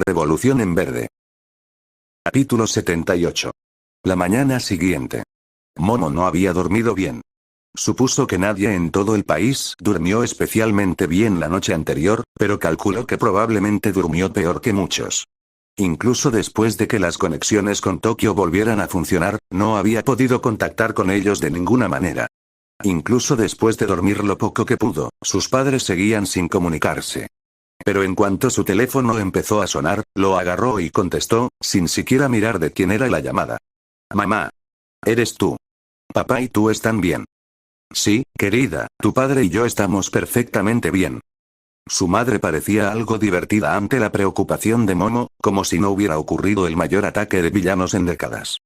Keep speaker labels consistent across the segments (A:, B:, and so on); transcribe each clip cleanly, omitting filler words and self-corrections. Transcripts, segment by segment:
A: Revolución en verde. Capítulo 78. La mañana siguiente. Momo no había dormido bien. Supuso que nadie en todo el país durmió especialmente bien la noche anterior, pero calculó que probablemente durmió peor que muchos. Incluso después de que las conexiones con Tokio volvieran a funcionar, no había podido contactar con ellos de ninguna manera. Incluso después de dormir lo poco que pudo, sus padres seguían sin comunicarse. Pero en cuanto su teléfono empezó a sonar, lo agarró y contestó, sin siquiera mirar de quién era la llamada. Mamá. ¿Eres tú? Papá y tú están bien. Sí, querida, tu padre y yo estamos perfectamente bien. Su madre parecía algo divertida ante la preocupación de Momo, como si no hubiera ocurrido el mayor ataque de villanos en décadas.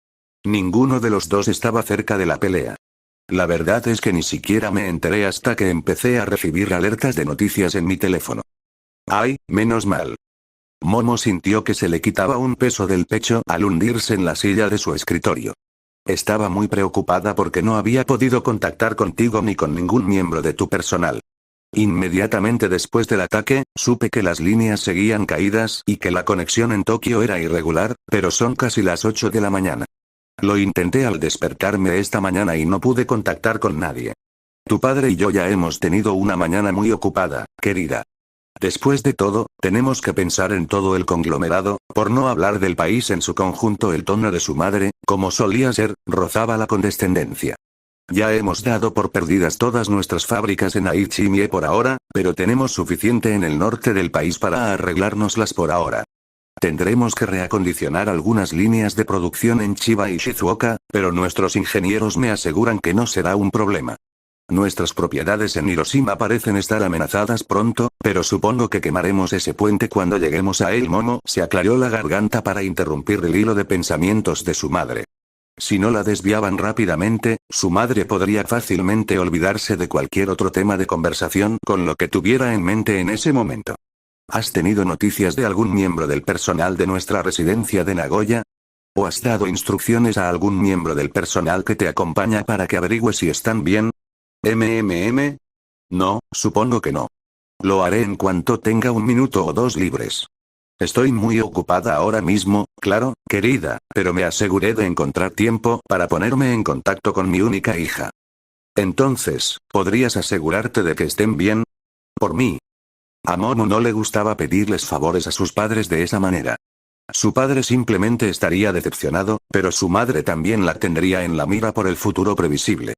A: Ninguno de los dos estaba cerca de la pelea. La verdad es que ni siquiera me enteré hasta que empecé a recibir alertas de noticias en mi teléfono. ¡Ay, menos mal! Momo sintió que se le quitaba un peso del pecho al hundirse en la silla de su escritorio. Estaba muy preocupada porque no había podido contactar contigo ni con ningún miembro de tu personal. Inmediatamente después del ataque, supe que las líneas seguían caídas y que la conexión en Tokio era irregular, pero son casi las 8 de la mañana. Lo intenté al despertarme esta mañana y no pude contactar con nadie. Tu padre y yo ya hemos tenido una mañana muy ocupada, querida. Después de todo, tenemos que pensar en todo el conglomerado, por no hablar del país en su conjunto. El tono de su madre, como solía ser, rozaba la condescendencia. Ya hemos dado por perdidas todas nuestras fábricas en Aichi Mie por ahora, pero tenemos suficiente en el norte del país para arreglárnoslas por ahora. Tendremos que reacondicionar algunas líneas de producción en Chiba y Shizuoka, pero nuestros ingenieros me aseguran que no será un problema. Nuestras propiedades en Hiroshima parecen estar amenazadas pronto, pero supongo que quemaremos ese puente cuando lleguemos a él. Momo se aclaró la garganta para interrumpir el hilo de pensamientos de su madre. Si no la desviaban rápidamente, su madre podría fácilmente olvidarse de cualquier otro tema de conversación con lo que tuviera en mente en ese momento. ¿Has tenido noticias de algún miembro del personal de nuestra residencia de Nagoya? ¿O has dado instrucciones a algún miembro del personal que te acompaña para que averigüe si están bien? No, supongo que no. Lo haré en cuanto tenga un minuto o dos libres. Estoy muy ocupada ahora mismo, claro, querida, pero me aseguré de encontrar tiempo para ponerme en contacto con mi única hija. Entonces, ¿podrías asegurarte de que estén bien? Por mí. A Momo no le gustaba pedirles favores a sus padres de esa manera. Su padre simplemente estaría decepcionado, pero su madre también la tendría en la mira por el futuro previsible.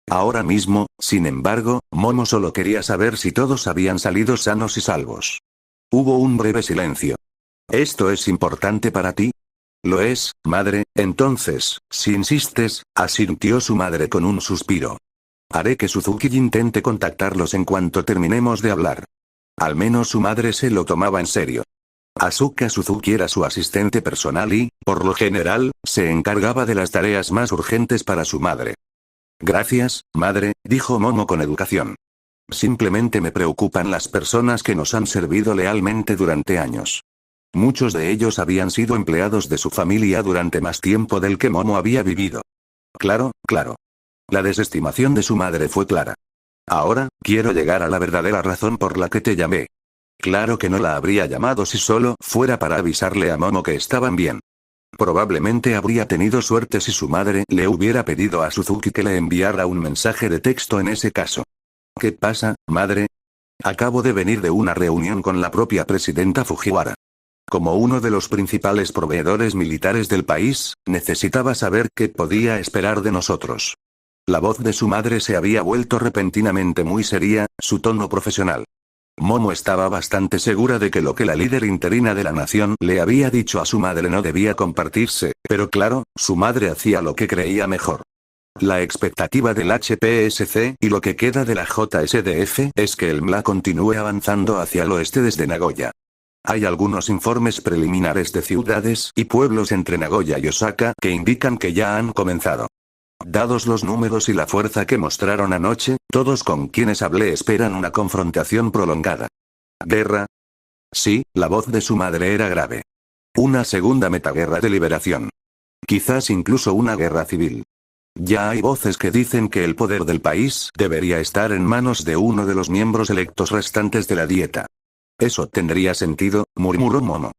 A: Ahora mismo, sin embargo, Momo solo quería saber si todos habían salido sanos y salvos. Hubo un breve silencio. ¿Esto es importante para ti? Lo es, madre, entonces, si insistes, asintió su madre con un suspiro. Haré que Suzuki intente contactarlos en cuanto terminemos de hablar. Al menos su madre se lo tomaba en serio. Asuka Suzuki era su asistente personal y, por lo general, se encargaba de las tareas más urgentes para su madre. Gracias, madre, dijo Momo con educación. Simplemente me preocupan las personas que nos han servido lealmente durante años. Muchos de ellos habían sido empleados de su familia durante más tiempo del que Momo había vivido. Claro, claro. La desestimación de su madre fue clara. Ahora, quiero llegar a la verdadera razón por la que te llamé. Claro que no la habría llamado si solo fuera para avisarle a Momo que estaban bien. Probablemente habría tenido suerte si su madre le hubiera pedido a Suzuki que le enviara un mensaje de texto en ese caso. ¿Qué pasa, madre? Acabo de venir de una reunión con la propia presidenta Fujiwara. Como uno de los principales proveedores militares del país, necesitaba saber qué podía esperar de nosotros. La voz de su madre se había vuelto repentinamente muy seria, su tono profesional. Momo estaba bastante segura de que lo que la líder interina de la nación le había dicho a su madre no debía compartirse, pero claro, su madre hacía lo que creía mejor. La expectativa del HPSC y lo que queda de la JSDF es que el MLA continúe avanzando hacia el oeste desde Nagoya. Hay algunos informes preliminares de ciudades y pueblos entre Nagoya y Osaka que indican que ya han comenzado. Dados los números y la fuerza que mostraron anoche, todos con quienes hablé esperan una confrontación prolongada. ¿Guerra? Sí, la voz de su madre era grave. Una segunda metaguerra de liberación. Quizás incluso una guerra civil. Ya hay voces que dicen que el poder del país debería estar en manos de uno de los miembros electos restantes de la dieta. Eso tendría sentido, murmuró Momo.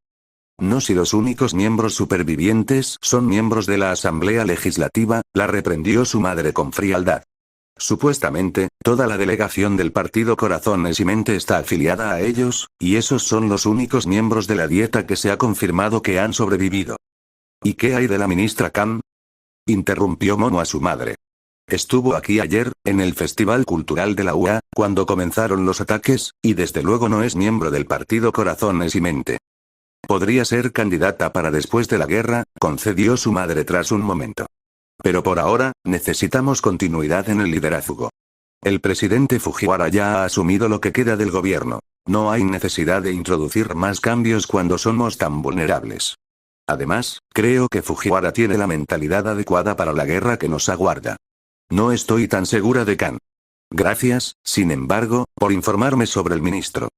A: No si los únicos miembros supervivientes son miembros de la Asamblea Legislativa, la reprendió su madre con frialdad. Supuestamente, toda la delegación del partido Corazones y Mente está afiliada a ellos, y esos son los únicos miembros de la dieta que se ha confirmado que han sobrevivido. ¿Y qué hay de la ministra Khan? Interrumpió Momo a su madre. Estuvo aquí ayer, en el Festival Cultural de la UA, cuando comenzaron los ataques, y desde luego no es miembro del partido Corazones y Mente. Podría ser candidata para después de la guerra, concedió su madre tras un momento. Pero por ahora, necesitamos continuidad en el liderazgo. El presidente Fujiwara ya ha asumido lo que queda del gobierno. No hay necesidad de introducir más cambios cuando somos tan vulnerables. Además, creo que Fujiwara tiene la mentalidad adecuada para la guerra que nos aguarda. No estoy tan segura de Khan. Gracias, sin embargo, por informarme sobre el ministro.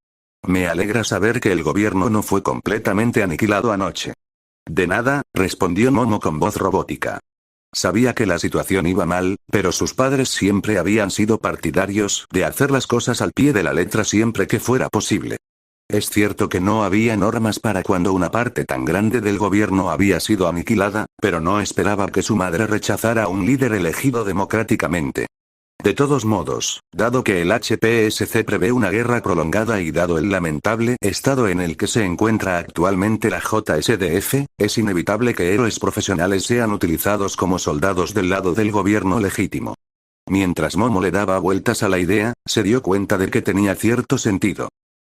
A: Me alegra saber que el gobierno no fue completamente aniquilado anoche. De nada, respondió Momo con voz robótica. Sabía que la situación iba mal, pero sus padres siempre habían sido partidarios de hacer las cosas al pie de la letra siempre que fuera posible. Es cierto que no había normas para cuando una parte tan grande del gobierno había sido aniquilada, pero no esperaba que su madre rechazara a un líder elegido democráticamente. De todos modos, dado que el HPSC prevé una guerra prolongada y dado el lamentable estado en el que se encuentra actualmente la JSDF, es inevitable que héroes profesionales sean utilizados como soldados del lado del gobierno legítimo. Mientras Momo le daba vueltas a la idea, se dio cuenta de que tenía cierto sentido.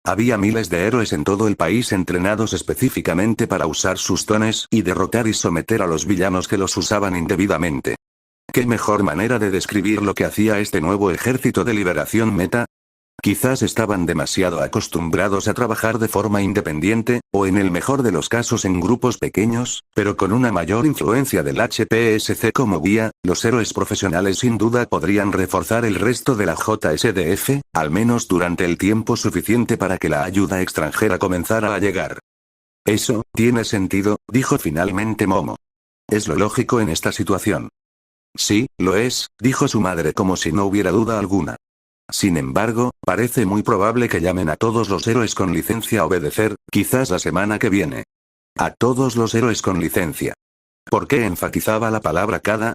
A: Había miles de héroes en todo el país entrenados específicamente para usar sus dones y derrotar y someter a los villanos que los usaban indebidamente. ¿Qué mejor manera de describir lo que hacía este nuevo ejército de liberación meta? Quizás estaban demasiado acostumbrados a trabajar de forma independiente, o en el mejor de los casos en grupos pequeños, pero con una mayor influencia del HPSC como guía, los héroes profesionales sin duda podrían reforzar el resto de la JSDF, al menos durante el tiempo suficiente para que la ayuda extranjera comenzara a llegar. Eso, tiene sentido, dijo finalmente Momo. Es lo lógico en esta situación. Sí, lo es, dijo su madre como si no hubiera duda alguna. Sin embargo, parece muy probable que llamen a todos los héroes con licencia a obedecer, quizás la semana que viene. A todos los héroes con licencia. ¿Por qué enfatizaba la palabra cada?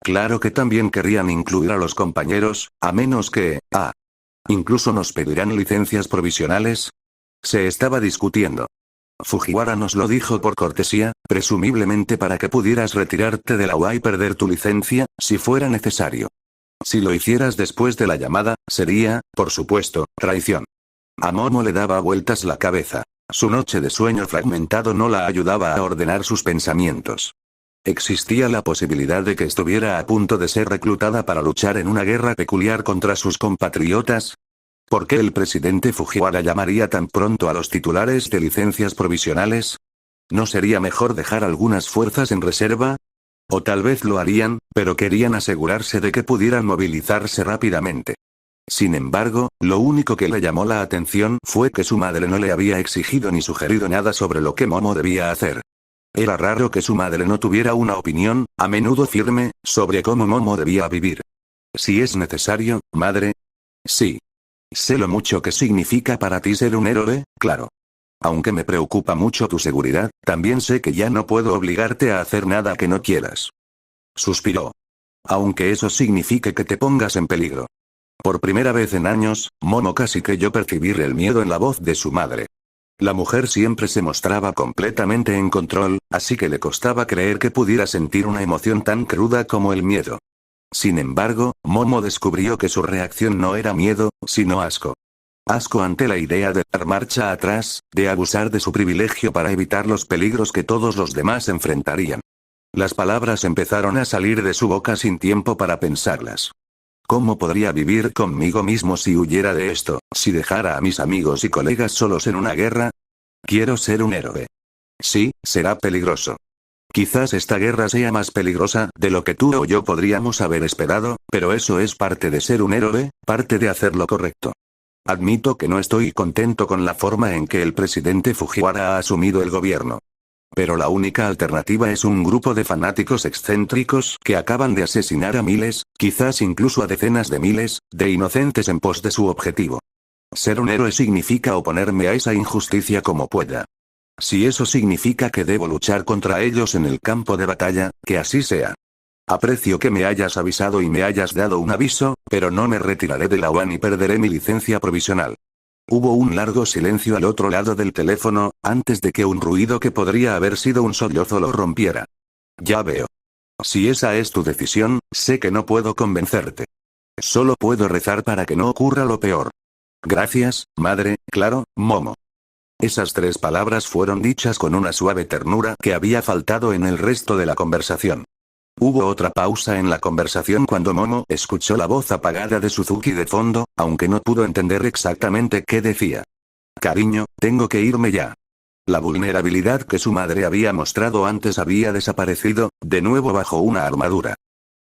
A: Claro que también querrían incluir a los compañeros, a menos que, incluso nos pedirán licencias provisionales. Se estaba discutiendo. Fujiwara nos lo dijo por cortesía, presumiblemente para que pudieras retirarte de la UA y perder tu licencia, si fuera necesario. Si lo hicieras después de la llamada, sería, por supuesto, traición. A Momo le daba vueltas la cabeza. Su noche de sueño fragmentado no la ayudaba a ordenar sus pensamientos. ¿Existía la posibilidad de que estuviera a punto de ser reclutada para luchar en una guerra peculiar contra sus compatriotas? ¿Por qué el presidente Fujiwara llamaría tan pronto a los titulares de licencias provisionales? ¿No sería mejor dejar algunas fuerzas en reserva? O tal vez lo harían, pero querían asegurarse de que pudieran movilizarse rápidamente. Sin embargo, lo único que le llamó la atención fue que su madre no le había exigido ni sugerido nada sobre lo que Momo debía hacer. Era raro que su madre no tuviera una opinión, a menudo firme, sobre cómo Momo debía vivir. Si es necesario, madre. Sí. Sé lo mucho que significa para ti ser un héroe, claro. Aunque me preocupa mucho tu seguridad, también sé que ya no puedo obligarte a hacer nada que no quieras. Suspiró. Aunque eso signifique que te pongas en peligro. Por primera vez en años, Momo casi creyó percibir el miedo en la voz de su madre. La mujer siempre se mostraba completamente en control, así que le costaba creer que pudiera sentir una emoción tan cruda como el miedo. Sin embargo, Momo descubrió que su reacción no era miedo, sino asco. Asco ante la idea de dar marcha atrás, de abusar de su privilegio para evitar los peligros que todos los demás enfrentarían. Las palabras empezaron a salir de su boca sin tiempo para pensarlas. ¿Cómo podría vivir conmigo mismo si huyera de esto, si dejara a mis amigos y colegas solos en una guerra? Quiero ser un héroe. Sí, será peligroso. Quizás esta guerra sea más peligrosa de lo que tú o yo podríamos haber esperado, pero eso es parte de ser un héroe, parte de hacer lo correcto. Admito que no estoy contento con la forma en que el presidente Fujiwara ha asumido el gobierno. Pero la única alternativa es un grupo de fanáticos excéntricos que acaban de asesinar a miles, quizás incluso a decenas de miles, de inocentes en pos de su objetivo. Ser un héroe significa oponerme a esa injusticia como pueda. Si eso significa que debo luchar contra ellos en el campo de batalla, que así sea. Aprecio que me hayas avisado y me hayas dado un aviso, pero no me retiraré de la UAN y perderé mi licencia provisional. Hubo un largo silencio al otro lado del teléfono, antes de que un ruido que podría haber sido un sollozo lo rompiera. Ya veo. Si esa es tu decisión, sé que no puedo convencerte. Solo puedo rezar para que no ocurra lo peor. Gracias, madre, claro, Momo. Esas 3 palabras fueron dichas con una suave ternura que había faltado en el resto de la conversación. Hubo otra pausa en la conversación cuando Momo escuchó la voz apagada de Suzuki de fondo, aunque no pudo entender exactamente qué decía. Cariño, tengo que irme ya. La vulnerabilidad que su madre había mostrado antes había desaparecido, de nuevo bajo una armadura.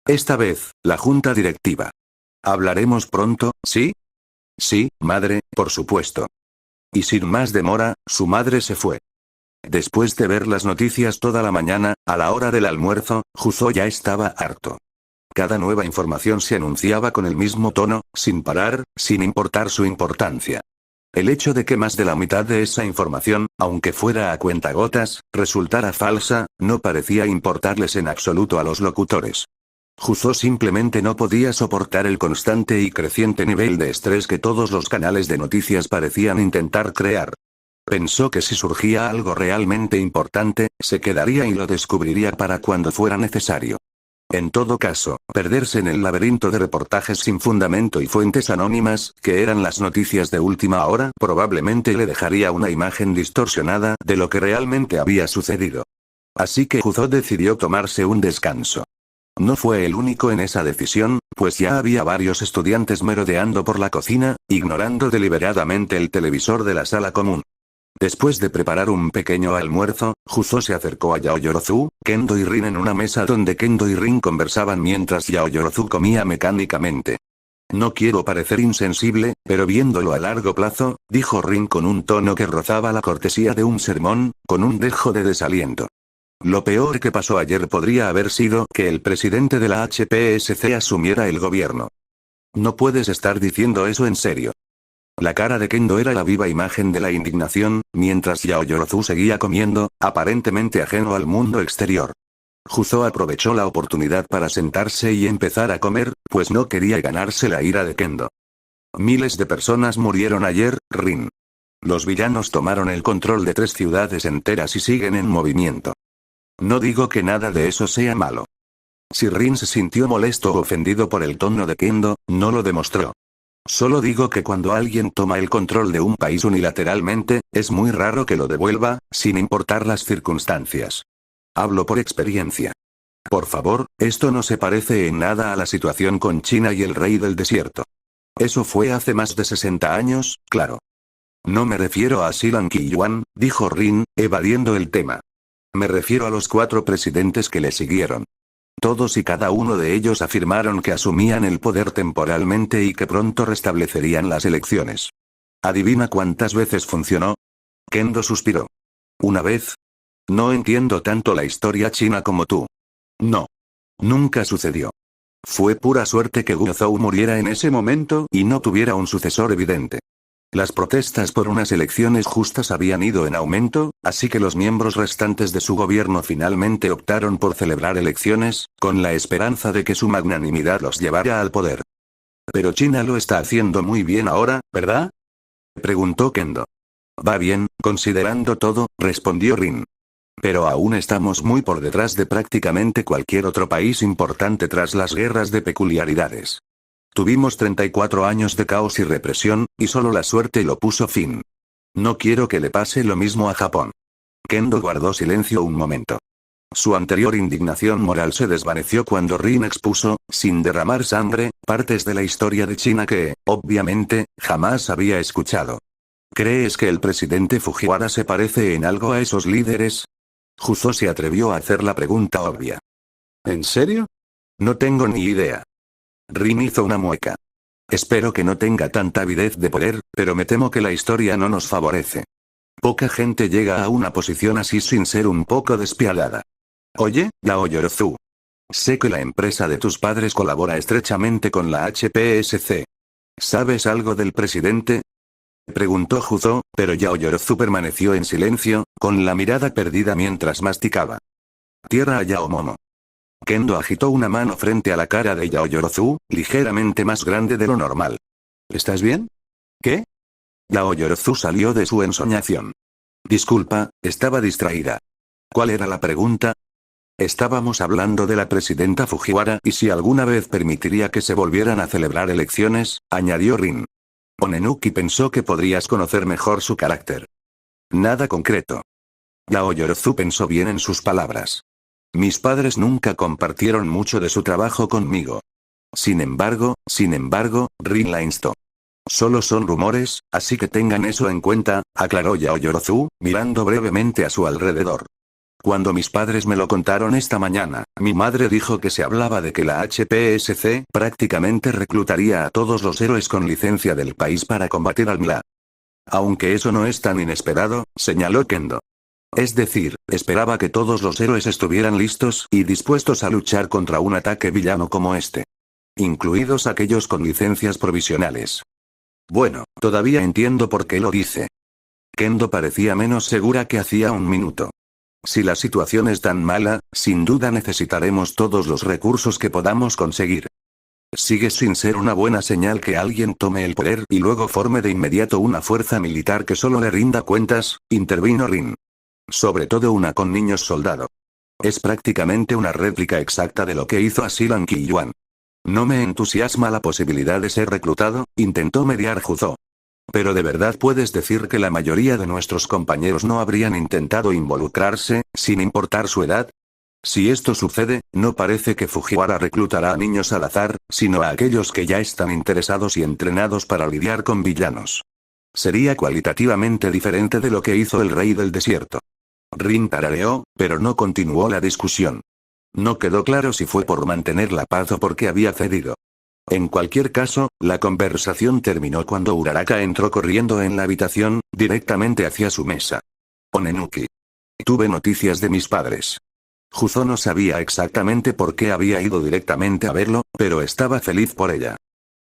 A: Esta vez, la junta directiva. ¿Hablaremos pronto, sí? Sí, madre, por supuesto. Y sin más demora, su madre se fue. Después de ver las noticias toda la mañana, a la hora del almuerzo, Juzo ya estaba harto. Cada nueva información se anunciaba con el mismo tono, sin parar, sin importar su importancia. El hecho de que más de la mitad de esa información, aunque fuera a cuentagotas, resultara falsa, no parecía importarles en absoluto a los locutores. Juzo simplemente no podía soportar el constante y creciente nivel de estrés que todos los canales de noticias parecían intentar crear. Pensó que si surgía algo realmente importante, se quedaría y lo descubriría para cuando fuera necesario. En todo caso, perderse en el laberinto de reportajes sin fundamento y fuentes anónimas, que eran las noticias de última hora, probablemente le dejaría una imagen distorsionada de lo que realmente había sucedido. Así que Juzo decidió tomarse un descanso. No fue el único en esa decisión, pues ya había varios estudiantes merodeando por la cocina, ignorando deliberadamente el televisor de la sala común. Después de preparar un pequeño almuerzo, Juzo se acercó a Yaoyorozu, Kendo y Rin en una mesa donde Kendo y Rin conversaban mientras Yaoyorozu comía mecánicamente. No quiero parecer insensible, pero viéndolo a largo plazo, dijo Rin con un tono que rozaba la cortesía de un sermón, con un dejo de desaliento. Lo peor que pasó ayer podría haber sido que el presidente de la HPSC asumiera el gobierno. No puedes estar diciendo eso en serio. La cara de Kendo era la viva imagen de la indignación, mientras Yaoyorozu seguía comiendo, aparentemente ajeno al mundo exterior. Juzo aprovechó la oportunidad para sentarse y empezar a comer, pues no quería ganarse la ira de Kendo. Miles de personas murieron ayer, Rin. Los villanos tomaron el control de 3 ciudades enteras y siguen en movimiento. No digo que nada de eso sea malo. Si Rin se sintió molesto o ofendido por el tono de Kendo, no lo demostró. Solo digo que cuando alguien toma el control de un país unilateralmente, es muy raro que lo devuelva, sin importar las circunstancias. Hablo por experiencia. Por favor, esto no se parece en nada a la situación con China y el rey del desierto. Eso fue hace más de 60 años, claro. No me refiero a Silan Qiyuan, dijo Rin, evadiendo el tema. Me refiero a los 4 presidentes que le siguieron. Todos y cada uno de ellos afirmaron que asumían el poder temporalmente y que pronto restablecerían las elecciones. ¿Adivina cuántas veces funcionó? Kendo suspiró. ¿Una vez? No entiendo tanto la historia china como tú. No. Nunca sucedió. Fue pura suerte que Gu Zhou muriera en ese momento y no tuviera un sucesor evidente. Las protestas por unas elecciones justas habían ido en aumento, así que los miembros restantes de su gobierno finalmente optaron por celebrar elecciones, con la esperanza de que su magnanimidad los llevara al poder. Pero China lo está haciendo muy bien ahora, ¿verdad? Preguntó Kendo. Va bien, considerando todo, respondió Rin. Pero aún estamos muy por detrás de prácticamente cualquier otro país importante tras las guerras de peculiaridades. Tuvimos 34 años de caos y represión, y solo la suerte lo puso fin. No quiero que le pase lo mismo a Japón. Kendo guardó silencio un momento. Su anterior indignación moral se desvaneció cuando Rin expuso, sin derramar sangre, partes de la historia de China que, obviamente, jamás había escuchado. ¿Crees que el presidente Fujiwara se parece en algo a esos líderes? Juzo se atrevió a hacer la pregunta obvia. ¿En serio? No tengo ni idea. Rin hizo una mueca. Espero que no tenga tanta avidez de poder, pero me temo que la historia no nos favorece. Poca gente llega a una posición así sin ser un poco despiadada. Oye, Yaoyorozu. Sé que la empresa de tus padres colabora estrechamente con la HPSC. ¿Sabes algo del presidente? Preguntó Juzo, pero Yaoyorozu permaneció en silencio, con la mirada perdida mientras masticaba. Tierra a Yaomomo. Kendo agitó una mano frente a la cara de Yaoyorozu, ligeramente más grande de lo normal. ¿Estás bien? ¿Qué? Yaoyorozu salió de su ensoñación. Disculpa, estaba distraída. ¿Cuál era la pregunta? Estábamos hablando de la presidenta Fujiwara y si alguna vez permitiría que se volvieran a celebrar elecciones, añadió Rin. Onenuki pensó que podrías conocer mejor su carácter. Nada concreto. Yaoyorozu pensó bien en sus palabras. Mis padres nunca compartieron mucho de su trabajo conmigo. Sin embargo, Rin la instó. Solo son rumores, así que tengan eso en cuenta, aclaró Yaoyorozu, mirando brevemente a su alrededor. Cuando mis padres me lo contaron esta mañana, mi madre dijo que se hablaba de que la HPSC prácticamente reclutaría a todos los héroes con licencia del país para combatir al MLA. Aunque eso no es tan inesperado, señaló Kendo. Es decir, esperaba que todos los héroes estuvieran listos y dispuestos a luchar contra un ataque villano como este. Incluidos aquellos con licencias provisionales. Bueno, todavía entiendo por qué lo dice. Kendo parecía menos segura que hacía un minuto. Si la situación es tan mala, sin duda necesitaremos todos los recursos que podamos conseguir. Sigue sin ser una buena señal que alguien tome el poder y luego forme de inmediato una fuerza militar que solo le rinda cuentas, intervino Rin. Sobre todo una con niños soldado. Es prácticamente una réplica exacta de lo que hizo a Silan Qiyuan. No me entusiasma la posibilidad de ser reclutado, intentó mediar Juzo. Pero ¿de verdad puedes decir que la mayoría de nuestros compañeros no habrían intentado involucrarse, sin importar su edad? Si esto sucede, no parece que Fujiwara reclutará a niños al azar, sino a aquellos que ya están interesados y entrenados para lidiar con villanos. Sería cualitativamente diferente de lo que hizo el rey del desierto. Rin tarareó, pero no continuó la discusión. No quedó claro si fue por mantener la paz o porque había cedido. En cualquier caso, la conversación terminó cuando Uraraka entró corriendo en la habitación, directamente hacia su mesa. Onenuki. Tuve noticias de mis padres. Juzo no sabía exactamente por qué había ido directamente a verlo, pero estaba feliz por ella.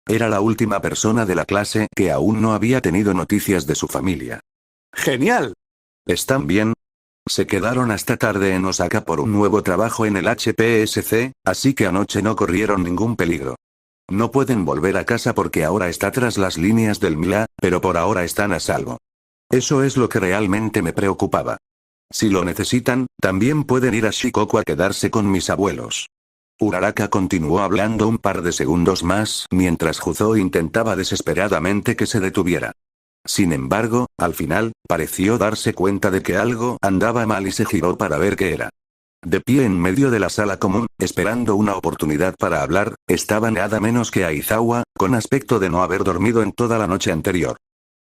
A: Era la última persona de la clase que aún no había tenido noticias de su familia. ¡Genial! ¿Están bien? Se quedaron hasta tarde en Osaka por un nuevo trabajo en el HPSC, así que anoche no corrieron ningún peligro. No pueden volver a casa porque ahora está tras las líneas del MLA, pero por ahora están a salvo. Eso es lo que realmente me preocupaba. Si lo necesitan, también pueden ir a Shikoku a quedarse con mis abuelos. Uraraka continuó hablando un par de segundos más mientras Juzo intentaba desesperadamente que se detuviera. Sin embargo, al final, pareció darse cuenta de que algo andaba mal y se giró para ver qué era. De pie en medio de la sala común, esperando una oportunidad para hablar, estaba nada menos que Aizawa, con aspecto de no haber dormido en toda la noche anterior.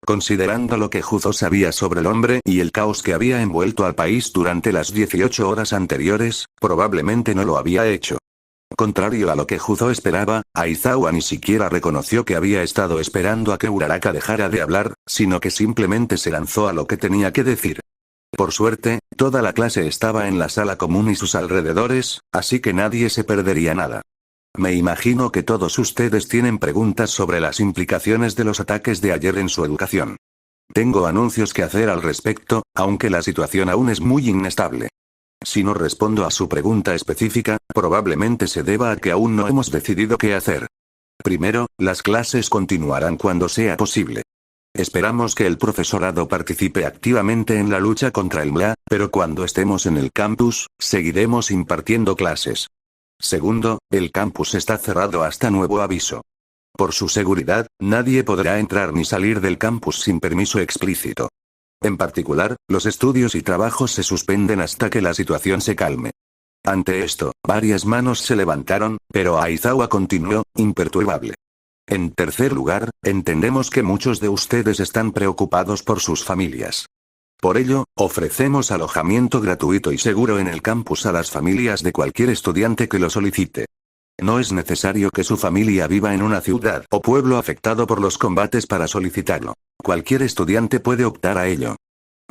A: Considerando lo que Juzo sabía sobre el hombre y el caos que había envuelto al país durante las 18 horas anteriores, probablemente no lo había hecho. Contrario a lo que Juzo esperaba, Aizawa ni siquiera reconoció que había estado esperando a que Uraraka dejara de hablar, sino que simplemente se lanzó a lo que tenía que decir. Por suerte, toda la clase estaba en la sala común y sus alrededores, así que nadie se perdería nada. Me imagino que todos ustedes tienen preguntas sobre las implicaciones de los ataques de ayer en su educación. Tengo anuncios que hacer al respecto, aunque la situación aún es muy inestable. Si no respondo a su pregunta específica, probablemente se deba a que aún no hemos decidido qué hacer. Primero, las clases continuarán cuando sea posible. Esperamos que el profesorado participe activamente en la lucha contra el MLA, pero cuando estemos en el campus, seguiremos impartiendo clases. Segundo, el campus está cerrado hasta nuevo aviso. Por su seguridad, nadie podrá entrar ni salir del campus sin permiso explícito. En particular, los estudios y trabajos se suspenden hasta que la situación se calme. Ante esto, varias manos se levantaron, pero Aizawa continuó, imperturbable. En tercer lugar, entendemos que muchos de ustedes están preocupados por sus familias. Por ello, ofrecemos alojamiento gratuito y seguro en el campus a las familias de cualquier estudiante que lo solicite. No es necesario que su familia viva en una ciudad o pueblo afectado por los combates para solicitarlo. Cualquier estudiante puede optar a ello.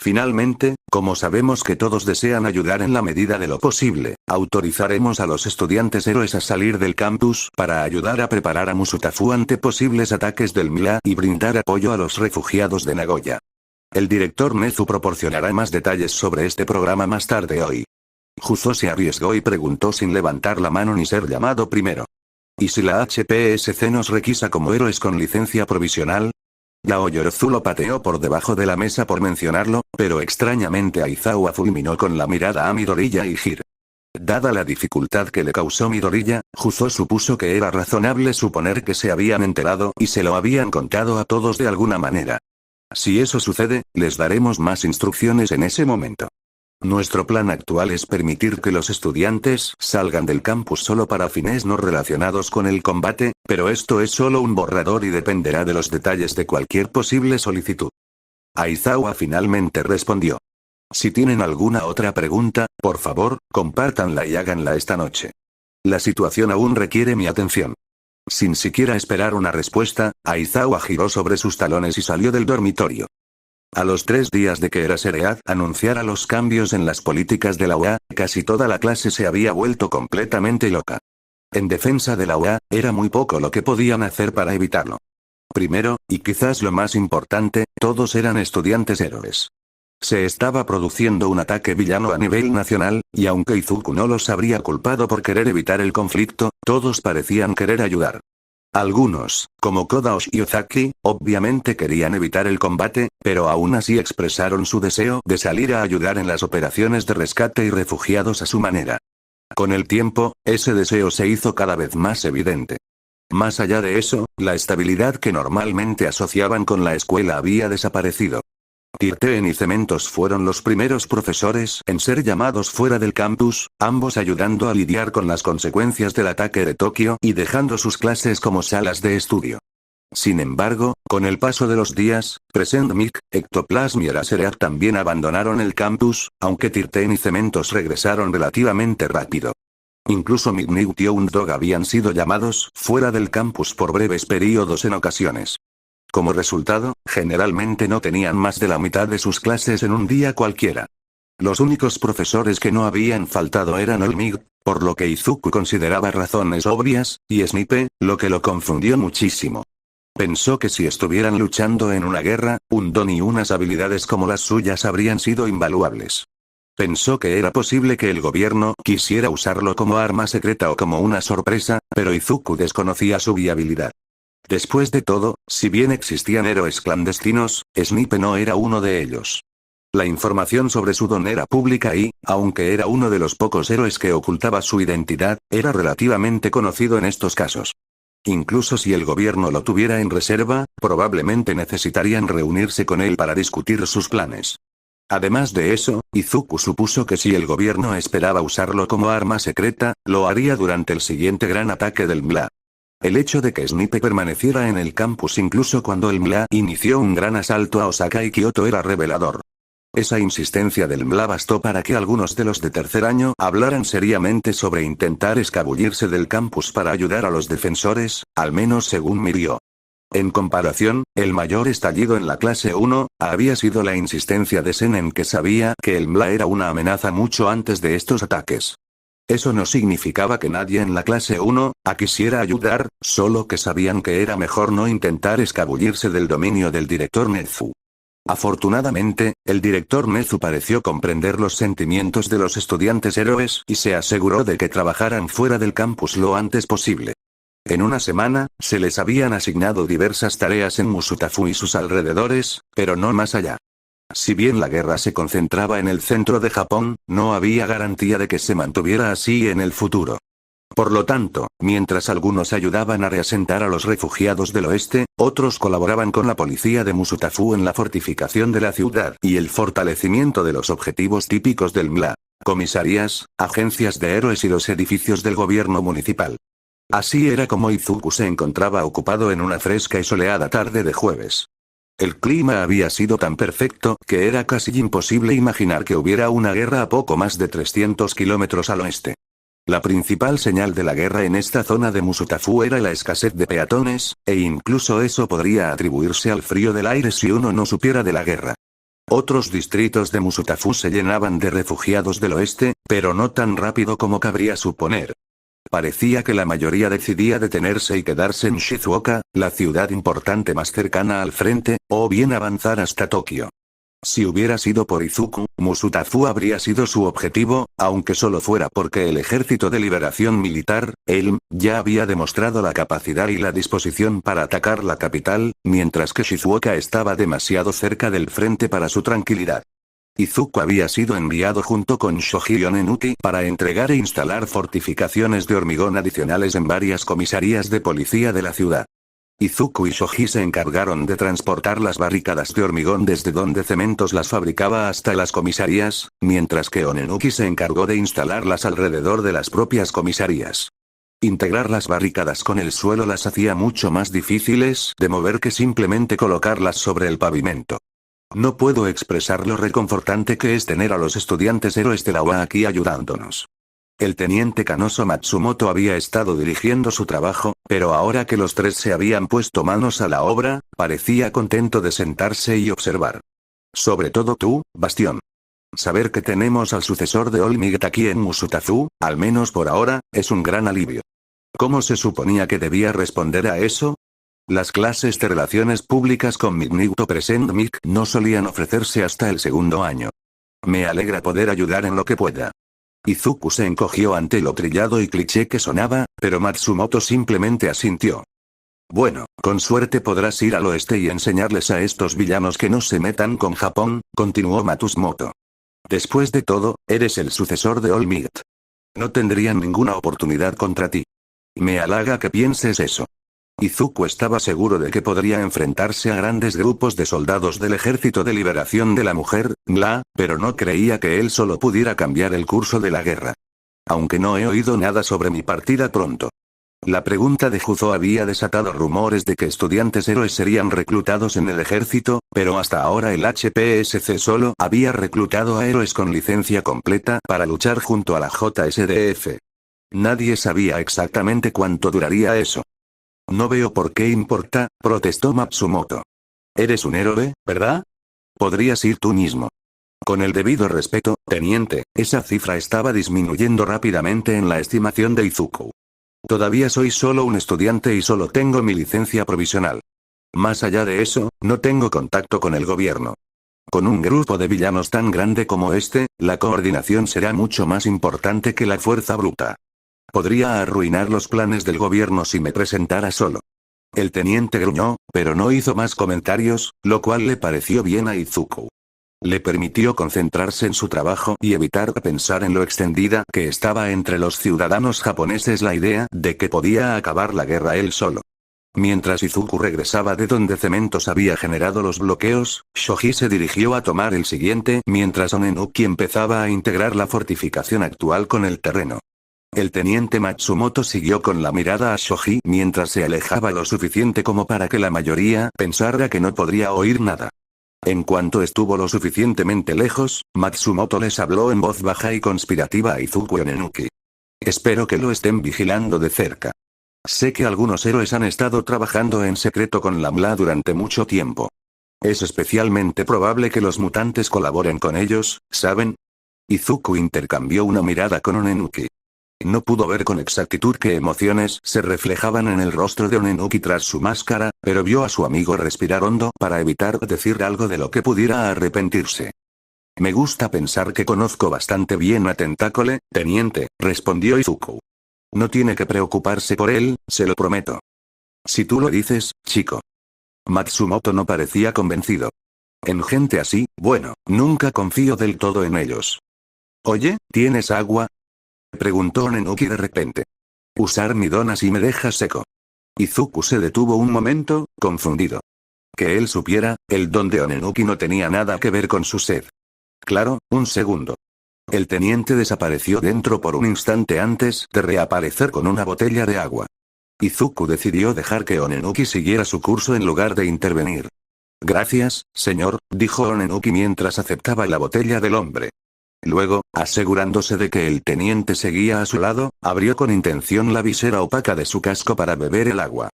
A: Finalmente, como sabemos que todos desean ayudar en la medida de lo posible, autorizaremos a los estudiantes héroes a salir del campus para ayudar a preparar a Musutafu ante posibles ataques del MLA y brindar apoyo a los refugiados de Nagoya. El director Nezu proporcionará más detalles sobre este programa más tarde hoy. Juzo se arriesgó y preguntó sin levantar la mano ni ser llamado primero. ¿Y si la HPSC nos requisa como héroes con licencia provisional? Yao Yorozu lo pateó por debajo de la mesa por mencionarlo, pero extrañamente Aizawa fulminó con la mirada a Midoriya y Hiro. Dada la dificultad que le causó Midoriya, Juzo supuso que era razonable suponer que se habían enterado y se lo habían contado a todos de alguna manera. Si eso sucede, les daremos más instrucciones en ese momento. Nuestro plan actual es permitir que los estudiantes salgan del campus solo para fines no relacionados con el combate, pero esto es solo un borrador y dependerá de los detalles de cualquier posible solicitud. Aizawa finalmente respondió. Si tienen alguna otra pregunta, por favor, compártanla y háganla esta noche. La situación aún requiere mi atención. Sin siquiera esperar una respuesta, Aizawa giró sobre sus talones y salió del dormitorio. A los 3 días de que Eraserhead anunciara los cambios en las políticas de la UA, casi toda la clase se había vuelto completamente loca. En defensa de la UA, era muy poco lo que podían hacer para evitarlo. Primero, y quizás lo más importante, todos eran estudiantes héroes. Se estaba produciendo un ataque villano a nivel nacional, y aunque Izuku no los habría culpado por querer evitar el conflicto, todos parecían querer ayudar. Algunos, como Koda o Shiozaki, obviamente querían evitar el combate, pero aún así expresaron su deseo de salir a ayudar en las operaciones de rescate y refugiados a su manera. Con el tiempo, ese deseo se hizo cada vez más evidente. Más allá de eso, la estabilidad que normalmente asociaban con la escuela había desaparecido. Tirten y Cementos fueron los primeros profesores en ser llamados fuera del campus, ambos ayudando a lidiar con las consecuencias del ataque de Tokio y dejando sus clases como salas de estudio. Sin embargo, con el paso de los días, Present Mic, Ectoplasm y Eraserhead también abandonaron el campus, aunque Tirten y Cementos regresaron relativamente rápido. Incluso Midnight y Undog habían sido llamados fuera del campus por breves periodos en ocasiones. Como resultado, generalmente no tenían más de la mitad de sus clases en un día cualquiera. Los únicos profesores que no habían faltado eran Olmig, por lo que Izuku consideraba razones obvias, y Snipe, lo que lo confundió muchísimo. Pensó que si estuvieran luchando en una guerra, un don y unas habilidades como las suyas habrían sido invaluables. Pensó que era posible que el gobierno quisiera usarlo como arma secreta o como una sorpresa, pero Izuku desconocía su viabilidad. Después de todo, si bien existían héroes clandestinos, Snipe no era uno de ellos. La información sobre su don era pública y, aunque era uno de los pocos héroes que ocultaba su identidad, era relativamente conocido en estos casos. Incluso si el gobierno lo tuviera en reserva, probablemente necesitarían reunirse con él para discutir sus planes. Además de eso, Izuku supuso que si el gobierno esperaba usarlo como arma secreta, lo haría durante el siguiente gran ataque del MLA. El hecho de que Snipe permaneciera en el campus incluso cuando el MLA inició un gran asalto a Osaka y Kioto era revelador. Esa insistencia del MLA bastó para que algunos de los de tercer año hablaran seriamente sobre intentar escabullirse del campus para ayudar a los defensores, al menos según Mirio. En comparación, el mayor estallido en la clase 1, había sido la insistencia de Sen en que sabía que el MLA era una amenaza mucho antes de estos ataques. Eso no significaba que nadie en la clase 1 quisiera ayudar, solo que sabían que era mejor no intentar escabullirse del dominio del director Nezu. Afortunadamente, el director Nezu pareció comprender los sentimientos de los estudiantes héroes y se aseguró de que trabajaran fuera del campus lo antes posible. En una semana, se les habían asignado diversas tareas en Musutafu y sus alrededores, pero no más allá. Si bien la guerra se concentraba en el centro de Japón, no había garantía de que se mantuviera así en el futuro. Por lo tanto, mientras algunos ayudaban a reasentar a los refugiados del oeste, otros colaboraban con la policía de Musutafu en la fortificación de la ciudad y el fortalecimiento de los objetivos típicos del MLA: comisarías, agencias de héroes y los edificios del gobierno municipal. Así era como Izuku se encontraba ocupado en una fresca y soleada tarde de jueves. El clima había sido tan perfecto que era casi imposible imaginar que hubiera una guerra a poco más de 300 kilómetros al oeste. La principal señal de la guerra en esta zona de Musutafu era la escasez de peatones, e incluso eso podría atribuirse al frío del aire si uno no supiera de la guerra. Otros distritos de Musutafu se llenaban de refugiados del oeste, pero no tan rápido como cabría suponer. Parecía que la mayoría decidía detenerse y quedarse en Shizuoka, la ciudad importante más cercana al frente, o bien avanzar hasta Tokio. Si hubiera sido por Izuku, Musutafu habría sido su objetivo, aunque solo fuera porque el Ejército de Liberación Militar, ELM, ya había demostrado la capacidad y la disposición para atacar la capital, mientras que Shizuoka estaba demasiado cerca del frente para su tranquilidad. Izuku había sido enviado junto con Shoji Onenuki para entregar e instalar fortificaciones de hormigón adicionales en varias comisarías de policía de la ciudad. Izuku y Shoji se encargaron de transportar las barricadas de hormigón desde donde Cementos las fabricaba hasta las comisarías, mientras que Onenuki se encargó de instalarlas alrededor de las propias comisarías. Integrar las barricadas con el suelo las hacía mucho más difíciles de mover que simplemente colocarlas sobre el pavimento. No puedo expresar lo reconfortante que es tener a los estudiantes héroes de la UA aquí ayudándonos. El teniente Kanoso Matsumoto había estado dirigiendo su trabajo, pero ahora que los tres se habían puesto manos a la obra, parecía contento de sentarse y observar. Sobre todo tú, Bastión. Saber que tenemos al sucesor de All-Might aquí en Musutafu, al menos por ahora, es un gran alivio. ¿Cómo se suponía que debía responder a eso? Las clases de relaciones públicas con Mignuto Present Mic no solían ofrecerse hasta el segundo año. Me alegra poder ayudar en lo que pueda. Izuku se encogió ante lo trillado y cliché que sonaba, pero Matsumoto simplemente asintió. Bueno, con suerte podrás ir al oeste y enseñarles a estos villanos que no se metan con Japón, continuó Matsumoto. Después de todo, eres el sucesor de All Might. No tendrían ninguna oportunidad contra ti. Me halaga que pienses eso. Izuku estaba seguro de que podría enfrentarse a grandes grupos de soldados del Ejército de Liberación de la Mujer, GLA, pero no creía que él solo pudiera cambiar el curso de la guerra. Aunque no he oído nada sobre mi partida pronto. La pregunta de Juzo había desatado rumores de que estudiantes héroes serían reclutados en el ejército, pero hasta ahora el HPSC solo había reclutado a héroes con licencia completa para luchar junto a la JSDF. Nadie sabía exactamente cuánto duraría eso. No veo por qué importa, protestó Matsumoto. Eres un héroe, ¿verdad? Podrías ir tú mismo. Con el debido respeto, teniente, esa cifra estaba disminuyendo rápidamente en la estimación de Izuku. Todavía soy solo un estudiante y solo tengo mi licencia provisional. Más allá de eso, no tengo contacto con el gobierno. Con un grupo de villanos tan grande como este, la coordinación será mucho más importante que la fuerza bruta. Podría arruinar los planes del gobierno si me presentara solo. El teniente gruñó, pero no hizo más comentarios, lo cual le pareció bien a Izuku. Le permitió concentrarse en su trabajo y evitar pensar en lo extendida que estaba entre los ciudadanos japoneses la idea de que podía acabar la guerra él solo. Mientras Izuku regresaba de donde Cementos había generado los bloqueos, Shoji se dirigió a tomar el siguiente mientras Onenuki empezaba a integrar la fortificación actual con el terreno. El teniente Matsumoto siguió con la mirada a Shoji mientras se alejaba lo suficiente como para que la mayoría pensara que no podría oír nada. En cuanto estuvo lo suficientemente lejos, Matsumoto les habló en voz baja y conspirativa a Izuku y Onenuki. Espero que lo estén vigilando de cerca. Sé que algunos héroes han estado trabajando en secreto con la MLA durante mucho tiempo. Es especialmente probable que los mutantes colaboren con ellos, ¿saben? Izuku intercambió una mirada con Onenuki. No pudo ver con exactitud qué emociones se reflejaban en el rostro de Onenuki tras su máscara, pero vio a su amigo respirar hondo para evitar decir algo de lo que pudiera arrepentirse. Me gusta pensar que conozco bastante bien a Tentácole, teniente, respondió Izuku. No tiene que preocuparse por él, se lo prometo. Si tú lo dices, chico. Matsumoto no parecía convencido. En gente así, bueno, nunca confío del todo en ellos. Oye, ¿tienes agua? Preguntó Onenuki de repente. Usar mi don así me deja seco. Izuku se detuvo un momento, confundido. Que él supiera, el don de Onenuki no tenía nada que ver con su sed. Claro, un segundo. El teniente desapareció dentro por un instante antes de reaparecer con una botella de agua. Izuku decidió dejar que Onenuki siguiera su curso en lugar de intervenir. Gracias, señor, dijo Onenuki mientras aceptaba la botella del hombre. Luego, asegurándose de que el teniente seguía a su lado, abrió con intención la visera opaca de su casco para beber el agua.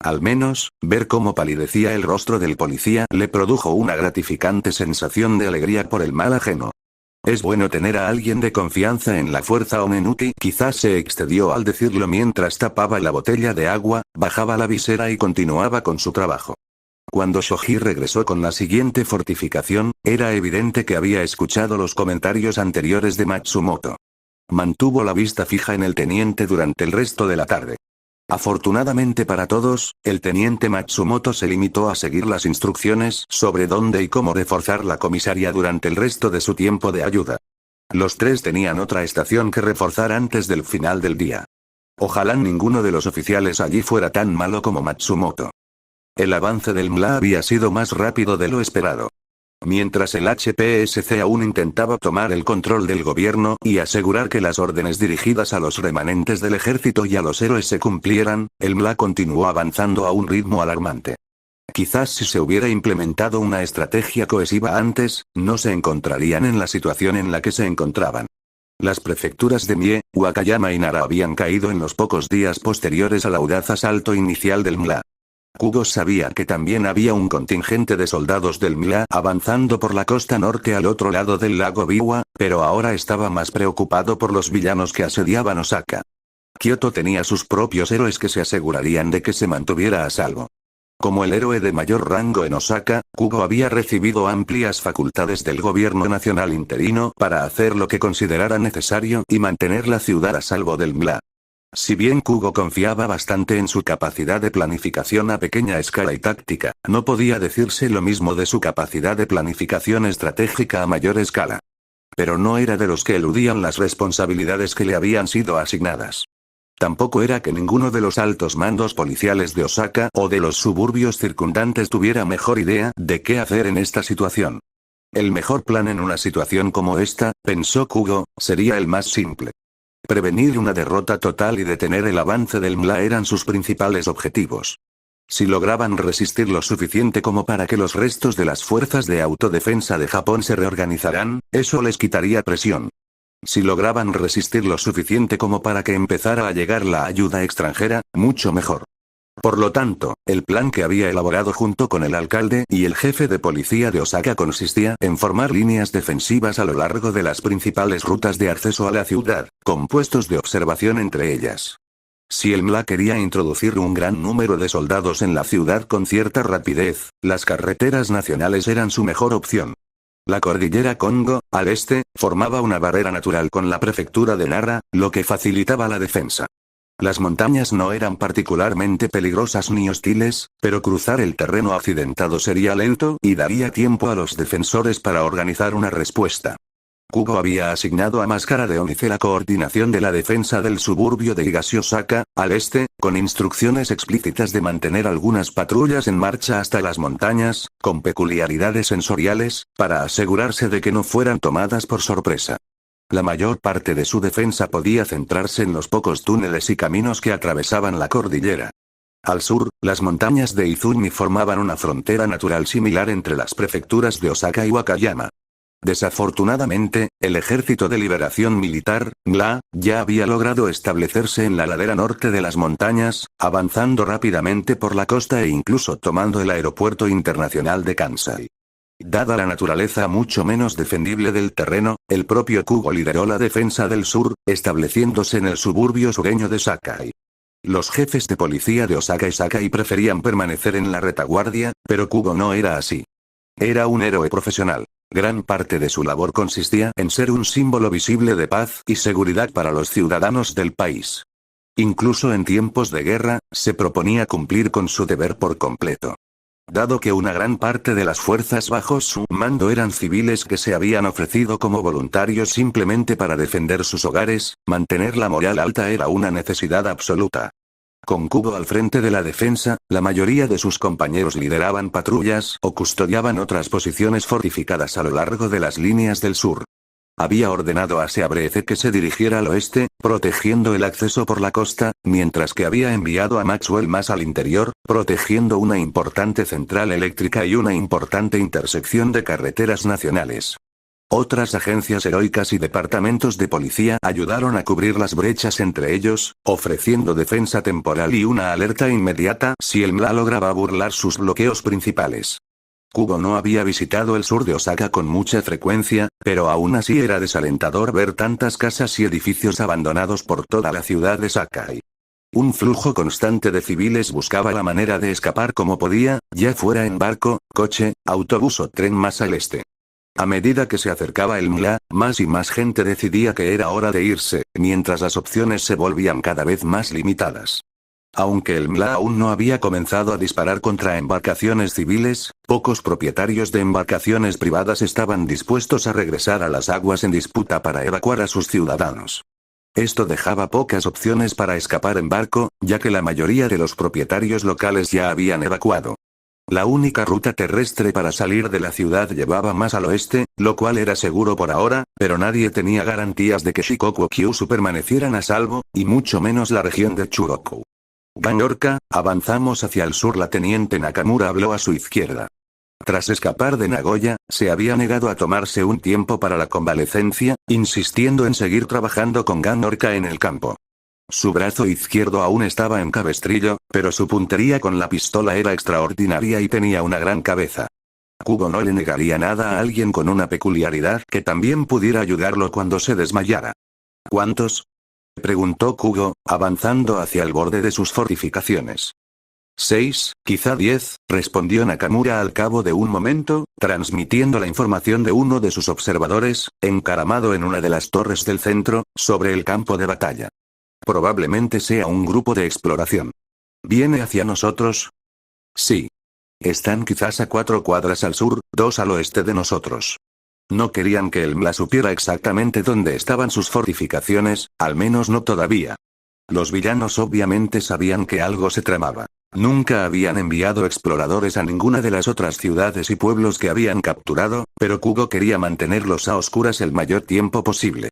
A: Al menos, ver cómo palidecía el rostro del policía le produjo una gratificante sensación de alegría por el mal ajeno. Es bueno tener a alguien de confianza en la fuerza. Onenuki quizás se excedió al decirlo mientras tapaba la botella de agua, bajaba la visera y continuaba con su trabajo. Cuando Shoji regresó con la siguiente fortificación, era evidente que había escuchado los comentarios anteriores de Matsumoto. Mantuvo la vista fija en el teniente durante el resto de la tarde. Afortunadamente para todos, el teniente Matsumoto se limitó a seguir las instrucciones sobre dónde y cómo reforzar la comisaría durante el resto de su tiempo de ayuda. Los tres tenían otra estación que reforzar antes del final del día. Ojalá ninguno de los oficiales allí fuera tan malo como Matsumoto. El avance del MLA había sido más rápido de lo esperado. Mientras el HPSC aún intentaba tomar el control del gobierno y asegurar que las órdenes dirigidas a los remanentes del ejército y a los héroes se cumplieran, el MLA continuó avanzando a un ritmo alarmante. Quizás si se hubiera implementado una estrategia cohesiva antes, no se encontrarían en la situación en la que se encontraban. Las prefecturas de Mie, Wakayama y Nara habían caído en los pocos días posteriores al audaz asalto inicial del MLA. Kugo sabía que también había un contingente de soldados del MLA avanzando por la costa norte al otro lado del lago Biwa, pero ahora estaba más preocupado por los villanos que asediaban Osaka. Kyoto tenía sus propios héroes que se asegurarían de que se mantuviera a salvo. Como el héroe de mayor rango en Osaka, Kugo había recibido amplias facultades del gobierno nacional interino para hacer lo que considerara necesario y mantener la ciudad a salvo del MLA. Si bien Kugo confiaba bastante en su capacidad de planificación a pequeña escala y táctica, no podía decirse lo mismo de su capacidad de planificación estratégica a mayor escala. Pero no era de los que eludían las responsabilidades que le habían sido asignadas. Tampoco era que ninguno de los altos mandos policiales de Osaka o de los suburbios circundantes tuviera mejor idea de qué hacer en esta situación. El mejor plan en una situación como esta, pensó Kugo, sería el más simple. Prevenir una derrota total y detener el avance del MLA eran sus principales objetivos. Si lograban resistir lo suficiente como para que los restos de las fuerzas de autodefensa de Japón se reorganizaran, eso les quitaría presión. Si lograban resistir lo suficiente como para que empezara a llegar la ayuda extranjera, mucho mejor. Por lo tanto, el plan que había elaborado junto con el alcalde y el jefe de policía de Osaka consistía en formar líneas defensivas a lo largo de las principales rutas de acceso a la ciudad, con puestos de observación entre ellas. Si el MLA quería introducir un gran número de soldados en la ciudad con cierta rapidez, las carreteras nacionales eran su mejor opción. La cordillera Kongo, al este, formaba una barrera natural con la prefectura de Nara, lo que facilitaba la defensa. Las montañas no eran particularmente peligrosas ni hostiles, pero cruzar el terreno accidentado sería lento y daría tiempo a los defensores para organizar una respuesta. Kugo había asignado a Máscara de Onice la coordinación de la defensa del suburbio de Higashi-Osaka, al este, con instrucciones explícitas de mantener algunas patrullas en marcha hasta las montañas, con peculiaridades sensoriales, para asegurarse de que no fueran tomadas por sorpresa. La mayor parte de su defensa podía centrarse en los pocos túneles y caminos que atravesaban la cordillera. Al sur, las montañas de Izumi formaban una frontera natural similar entre las prefecturas de Osaka y Wakayama. Desafortunadamente, el Ejército de Liberación Militar, MLA, ya había logrado establecerse en la ladera norte de las montañas, avanzando rápidamente por la costa e incluso tomando el aeropuerto internacional de Kansai. Dada la naturaleza mucho menos defendible del terreno, el propio Kugo lideró la defensa del sur, estableciéndose en el suburbio sureño de Sakai. Los jefes de policía de Osaka y Sakai preferían permanecer en la retaguardia, pero Kugo no era así. Era un héroe profesional. Gran parte de su labor consistía en ser un símbolo visible de paz y seguridad para los ciudadanos del país. Incluso en tiempos de guerra, se proponía cumplir con su deber por completo. Dado que una gran parte de las fuerzas bajo su mando eran civiles que se habían ofrecido como voluntarios simplemente para defender sus hogares, mantener la moral alta era una necesidad absoluta. Con Kugo al frente de la defensa, la mayoría de sus compañeros lideraban patrullas o custodiaban otras posiciones fortificadas a lo largo de las líneas del sur. Había ordenado a Seabreze que se dirigiera al oeste, protegiendo el acceso por la costa, mientras que había enviado a Maxwell más al interior, protegiendo una importante central eléctrica y una importante intersección de carreteras nacionales. Otras agencias heroicas y departamentos de policía ayudaron a cubrir las brechas entre ellos, ofreciendo defensa temporal y una alerta inmediata si el MLA lograba burlar sus bloqueos principales. Kubo no había visitado el sur de Osaka con mucha frecuencia, pero aún así era desalentador ver tantas casas y edificios abandonados por toda la ciudad de Sakai. Un flujo constante de civiles buscaba la manera de escapar como podía, ya fuera en barco, coche, autobús o tren más al este. A medida que se acercaba el MLA, más y más gente decidía que era hora de irse, mientras las opciones se volvían cada vez más limitadas. Aunque el MLA aún no había comenzado a disparar contra embarcaciones civiles, pocos propietarios de embarcaciones privadas estaban dispuestos a regresar a las aguas en disputa para evacuar a sus ciudadanos. Esto dejaba pocas opciones para escapar en barco, ya que la mayoría de los propietarios locales ya habían evacuado. La única ruta terrestre para salir de la ciudad llevaba más al oeste, lo cual era seguro por ahora, pero nadie tenía garantías de que Shikoku o Kyushu permanecieran a salvo, y mucho menos la región de Chugoku. Ganorka, avanzamos hacia el sur. La teniente Nakamura habló a su izquierda. Tras escapar de Nagoya, se había negado a tomarse un tiempo para la convalecencia, insistiendo en seguir trabajando con Ganorka en el campo. Su brazo izquierdo aún estaba en cabestrillo, pero su puntería con la pistola era extraordinaria y tenía una gran cabeza. Kubo no le negaría nada a alguien con una peculiaridad que también pudiera ayudarlo cuando se desmayara. ¿Cuántos?, preguntó Kubo, avanzando hacia el borde de sus fortificaciones. 6, quizá 10, respondió Nakamura al cabo de un momento, transmitiendo la información de uno de sus observadores, encaramado en una de las torres del centro, sobre el campo de batalla. Probablemente sea un grupo de exploración. ¿Viene hacia nosotros? Sí. Están quizás a 4 cuadras al sur, 2 al oeste de nosotros. No querían que el MLA supiera exactamente dónde estaban sus fortificaciones, al menos no todavía. Los villanos obviamente sabían que algo se tramaba. Nunca habían enviado exploradores a ninguna de las otras ciudades y pueblos que habían capturado, pero Kubo quería mantenerlos a oscuras el mayor tiempo posible.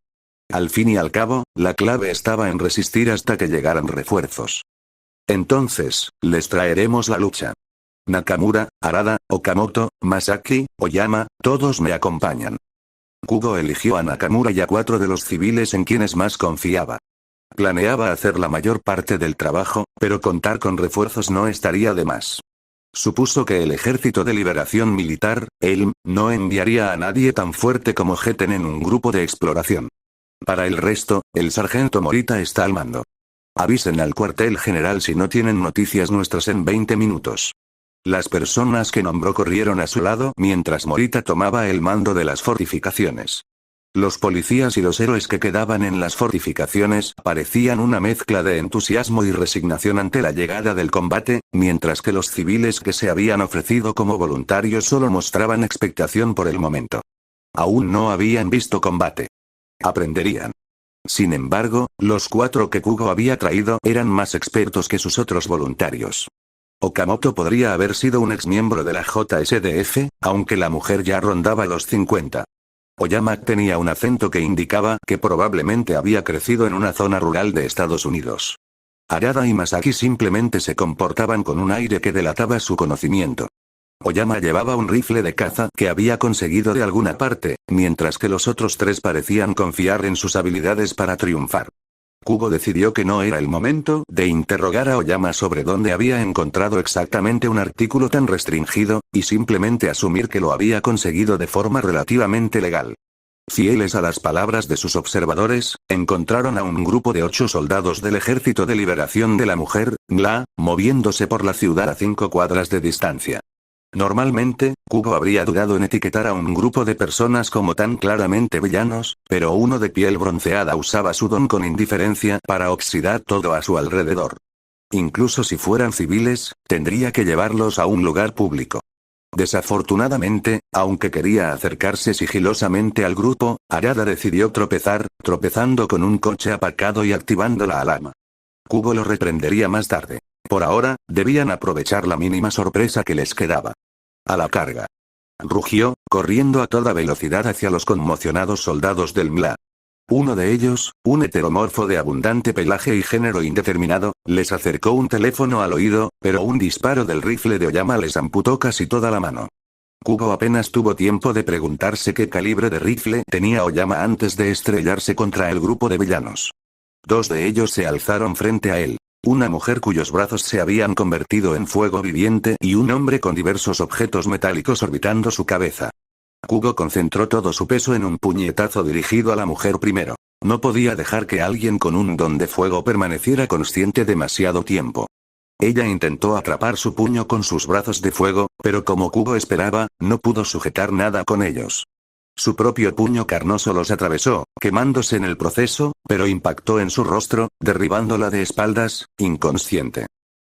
A: Al fin y al cabo, la clave estaba en resistir hasta que llegaran refuerzos. Entonces, les traeremos la lucha. Nakamura, Arada, Okamoto, Masaki, Oyama, todos me acompañan. Kubo eligió a Nakamura y a 4 de los civiles en quienes más confiaba. Planeaba hacer la mayor parte del trabajo, pero contar con refuerzos no estaría de más. Supuso que el Ejército de Liberación Militar, ELM, no enviaría a nadie tan fuerte como Geten en un grupo de exploración. Para el resto, el sargento Morita está al mando. Avisen al cuartel general si no tienen noticias nuestras en 20 minutos. Las personas que nombró corrieron a su lado mientras Morita tomaba el mando de las fortificaciones. Los policías y los héroes que quedaban en las fortificaciones parecían una mezcla de entusiasmo y resignación ante la llegada del combate, mientras que los civiles que se habían ofrecido como voluntarios solo mostraban expectación por el momento. Aún no habían visto combate. Aprenderían. Sin embargo, los 4 que Kubo había traído eran más expertos que sus otros voluntarios. Okamoto podría haber sido un exmiembro de la JSDF, aunque la mujer ya rondaba los 50. Oyama tenía un acento que indicaba que probablemente había crecido en una zona rural de Estados Unidos. Arada y Masaki simplemente se comportaban con un aire que delataba su conocimiento. Oyama llevaba un rifle de caza que había conseguido de alguna parte, mientras que los otros 3 parecían confiar en sus habilidades para triunfar. Kubo decidió que no era el momento de interrogar a Oyama sobre dónde había encontrado exactamente un artículo tan restringido, y simplemente asumir que lo había conseguido de forma relativamente legal. Fieles a las palabras de sus observadores, encontraron a un grupo de 8 soldados del Ejército de Liberación de la Mujer, MLA, moviéndose por la ciudad a 5 cuadras de distancia. Normalmente, Kubo habría dudado en etiquetar a un grupo de personas como tan claramente villanos, pero uno de piel bronceada usaba su don con indiferencia para oxidar todo a su alrededor. Incluso si fueran civiles, tendría que llevarlos a un lugar público. Desafortunadamente, aunque quería acercarse sigilosamente al grupo, Arada decidió tropezando con un coche aparcado y activando la alarma. Kubo lo reprendería más tarde. Por ahora, debían aprovechar la mínima sorpresa que les quedaba. A la carga. Rugió, corriendo a toda velocidad hacia los conmocionados soldados del MLA. Uno de ellos, un heteromorfo de abundante pelaje y género indeterminado, les acercó un teléfono al oído, pero un disparo del rifle de Oyama les amputó casi toda la mano. Kugo apenas tuvo tiempo de preguntarse qué calibre de rifle tenía Oyama antes de estrellarse contra el grupo de villanos. Dos de ellos se alzaron frente a él. Una mujer cuyos brazos se habían convertido en fuego viviente y un hombre con diversos objetos metálicos orbitando su cabeza. Kugo concentró todo su peso en un puñetazo dirigido a la mujer primero. No podía dejar que alguien con un don de fuego permaneciera consciente demasiado tiempo. Ella intentó atrapar su puño con sus brazos de fuego, pero como Kugo esperaba, no pudo sujetar nada con ellos. Su propio puño carnoso los atravesó, quemándose en el proceso, pero impactó en su rostro, derribándola de espaldas, inconsciente.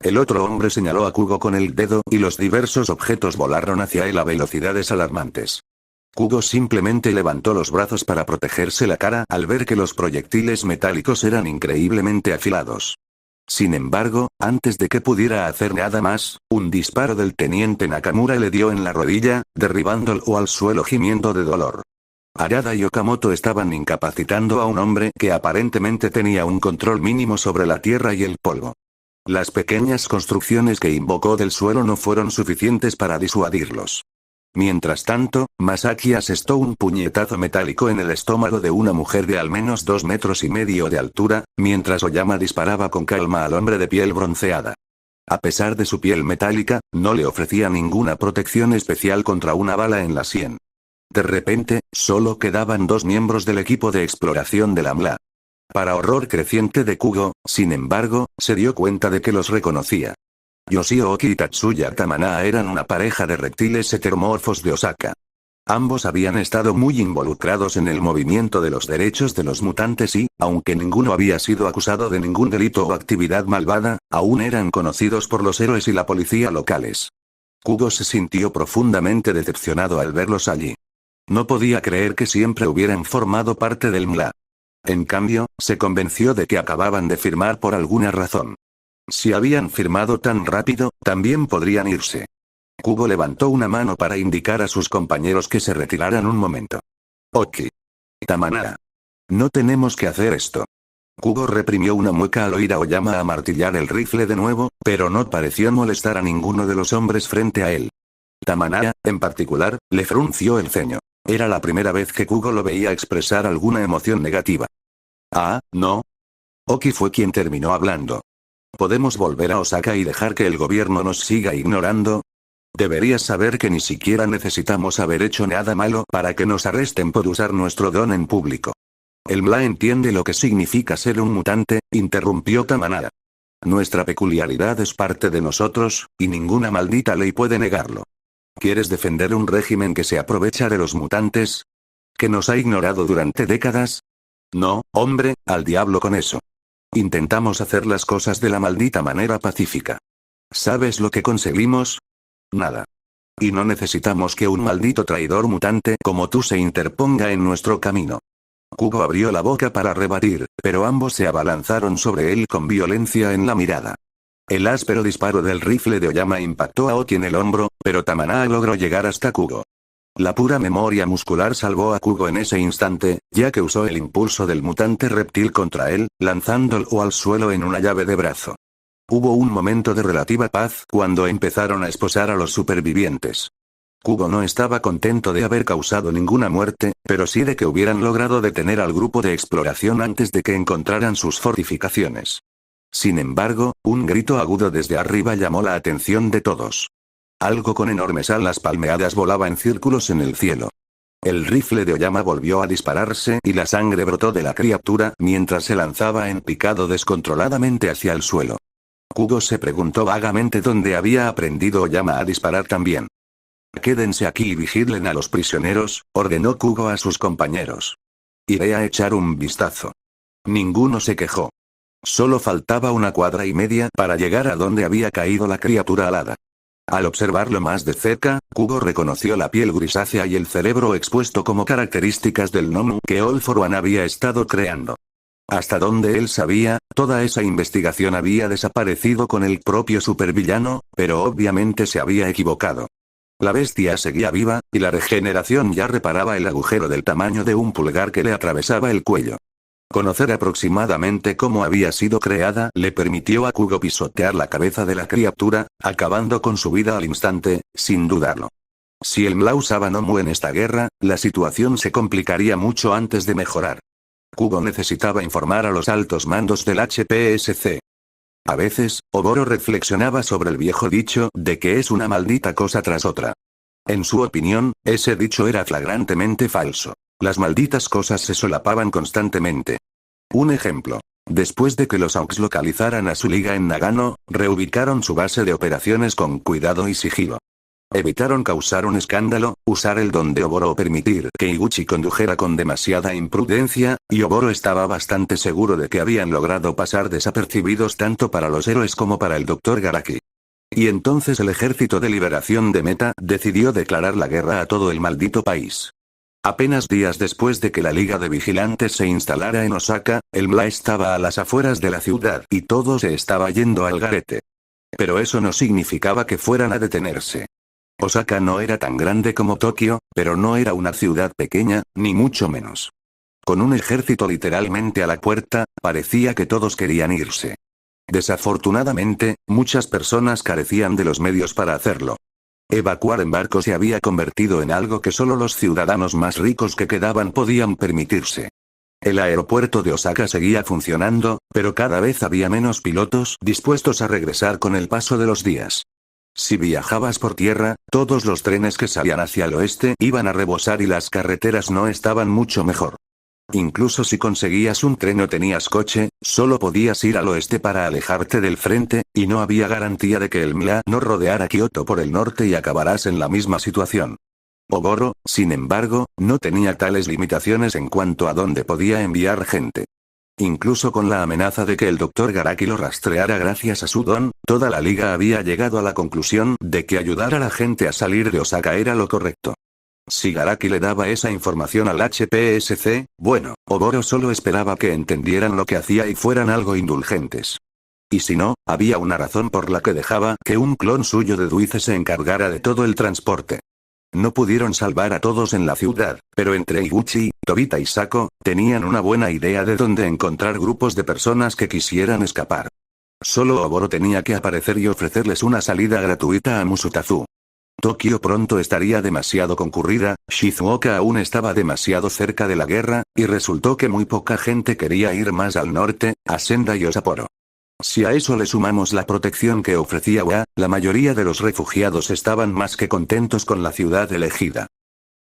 A: El otro hombre señaló a Kugo con el dedo y los diversos objetos volaron hacia él a velocidades alarmantes. Kugo simplemente levantó los brazos para protegerse la cara al ver que los proyectiles metálicos eran increíblemente afilados. Sin embargo, antes de que pudiera hacer nada más, un disparo del teniente Nakamura le dio en la rodilla, derribándolo al suelo gimiendo de dolor. Harada y Okamoto estaban incapacitando a un hombre que aparentemente tenía un control mínimo sobre la tierra y el polvo. Las pequeñas construcciones que invocó del suelo no fueron suficientes para disuadirlos. Mientras tanto, Masaki asestó un puñetazo metálico en el estómago de una mujer de al menos 2,5 metros de altura, mientras Oyama disparaba con calma al hombre de piel bronceada. A pesar de su piel metálica, no le ofrecía ninguna protección especial contra una bala en la sien. De repente, solo quedaban 2 miembros del equipo de exploración de la MLA. Para horror creciente de Kugo, sin embargo, se dio cuenta de que los reconocía. Yoshio Oki y Tatsuya Tamanaa eran una pareja de reptiles heteromorfos de Osaka. Ambos habían estado muy involucrados en el movimiento de los derechos de los mutantes y, aunque ninguno había sido acusado de ningún delito o actividad malvada, aún eran conocidos por los héroes y la policía locales. Kugo se sintió profundamente decepcionado al verlos allí. No podía creer que siempre hubieran formado parte del MLA. En cambio, se convenció de que acababan de firmar por alguna razón. Si habían firmado tan rápido, también podrían irse. Kugo levantó una mano para indicar a sus compañeros que se retiraran un momento. Oki. Tamanaa. No tenemos que hacer esto. Kugo reprimió una mueca al oír a Oyama amartillar el rifle de nuevo, pero no pareció molestar a ninguno de los hombres frente a él. Tamanaa, en particular, le frunció el ceño. Era la primera vez que Kugo lo veía expresar alguna emoción negativa. Ah, no. Oki fue quien terminó hablando. ¿Podemos volver a Osaka y dejar que el gobierno nos siga ignorando? Deberías saber que ni siquiera necesitamos haber hecho nada malo para que nos arresten por usar nuestro don en público. El MLA entiende lo que significa ser un mutante, interrumpió Tamanaa. Nuestra peculiaridad es parte de nosotros, y ninguna maldita ley puede negarlo. ¿Quieres defender un régimen que se aprovecha de los mutantes? ¿Que nos ha ignorado durante décadas? No, hombre, al diablo con eso. Intentamos hacer las cosas de la maldita manera pacífica. ¿Sabes lo que conseguimos? Nada. Y no necesitamos que un maldito traidor mutante como tú se interponga en nuestro camino. Kugo abrió la boca para rebatir, pero ambos se abalanzaron sobre él con violencia en la mirada. El áspero disparo del rifle de Oyama impactó a Oki en el hombro, pero Tamanaa logró llegar hasta Kugo. La pura memoria muscular salvó a Kugo en ese instante, ya que usó el impulso del mutante reptil contra él, lanzándolo al suelo en una llave de brazo. Hubo un momento de relativa paz cuando empezaron a esposar a los supervivientes. Kugo no estaba contento de haber causado ninguna muerte, pero sí de que hubieran logrado detener al grupo de exploración antes de que encontraran sus fortificaciones. Sin embargo, un grito agudo desde arriba llamó la atención de todos. Algo con enormes alas palmeadas volaba en círculos en el cielo. El rifle de Oyama volvió a dispararse y la sangre brotó de la criatura mientras se lanzaba en picado descontroladamente hacia el suelo. Kugo se preguntó vagamente dónde había aprendido Oyama a disparar también. Quédense aquí y vigilen a los prisioneros, ordenó Kugo a sus compañeros. Iré a echar un vistazo. Ninguno se quejó. Solo faltaba 1,5 cuadras para llegar a donde había caído la criatura alada. Al observarlo más de cerca, Kugo reconoció la piel grisácea y el cerebro expuesto como características del gnomo que All For One había estado creando. Hasta donde él sabía, toda esa investigación había desaparecido con el propio supervillano, pero obviamente se había equivocado. La bestia seguía viva, y la regeneración ya reparaba el agujero del tamaño de un pulgar que le atravesaba el cuello. Conocer aproximadamente cómo había sido creada le permitió a Kugo pisotear la cabeza de la criatura, acabando con su vida al instante, sin dudarlo. Si el MLA usaba Nomu en esta guerra, la situación se complicaría mucho antes de mejorar. Kubo necesitaba informar a los altos mandos del HPSC. A veces, Oboro reflexionaba sobre el viejo dicho de que es una maldita cosa tras otra. En su opinión, ese dicho era flagrantemente falso. Las malditas cosas se solapaban constantemente. Un ejemplo. Después de que los AUX localizaran a su liga en Nagano, reubicaron su base de operaciones con cuidado y sigilo. Evitaron causar un escándalo, usar el don de Oboro o permitir que Iguchi condujera con demasiada imprudencia, y Oboro estaba bastante seguro de que habían logrado pasar desapercibidos tanto para los héroes como para el Dr. Garaki. Y entonces el Ejército de Liberación de Meta decidió declarar la guerra a todo el maldito país. Apenas días después de que la Liga de Vigilantes se instalara en Osaka, el MLA estaba a las afueras de la ciudad y todo se estaba yendo al garete. Pero eso no significaba que fueran a detenerse. Osaka no era tan grande como Tokio, pero no era una ciudad pequeña, ni mucho menos. Con un ejército literalmente a la puerta, parecía que todos querían irse. Desafortunadamente, muchas personas carecían de los medios para hacerlo. Evacuar en barco se había convertido en algo que solo los ciudadanos más ricos que quedaban podían permitirse. El aeropuerto de Osaka seguía funcionando, pero cada vez había menos pilotos dispuestos a regresar con el paso de los días. Si viajabas por tierra, todos los trenes que salían hacia el oeste iban a rebosar y las carreteras no estaban mucho mejor. Incluso si conseguías un tren o tenías coche, solo podías ir al oeste para alejarte del frente, y no había garantía de que el MLA no rodeara Kioto por el norte y acabarás en la misma situación. Oboro, sin embargo, no tenía tales limitaciones en cuanto a dónde podía enviar gente. Incluso con la amenaza de que el Dr. Garaki lo rastreara gracias a su don, toda la liga había llegado a la conclusión de que ayudar a la gente a salir de Osaka era lo correcto. Si Garaki le daba esa información al HPSC, bueno, Oboro solo esperaba que entendieran lo que hacía y fueran algo indulgentes. Y si no, había una razón por la que dejaba que un clon suyo de Duice se encargara de todo el transporte. No pudieron salvar a todos en la ciudad, pero entre Iguchi, Tobita y Sako, tenían una buena idea de dónde encontrar grupos de personas que quisieran escapar. Solo Oboro tenía que aparecer y ofrecerles una salida gratuita a Musutazu. Tokio pronto estaría demasiado concurrida, Shizuoka aún estaba demasiado cerca de la guerra, y resultó que muy poca gente quería ir más al norte, a Sendai y Sapporo. Si a eso le sumamos la protección que ofrecía UA, la mayoría de los refugiados estaban más que contentos con la ciudad elegida.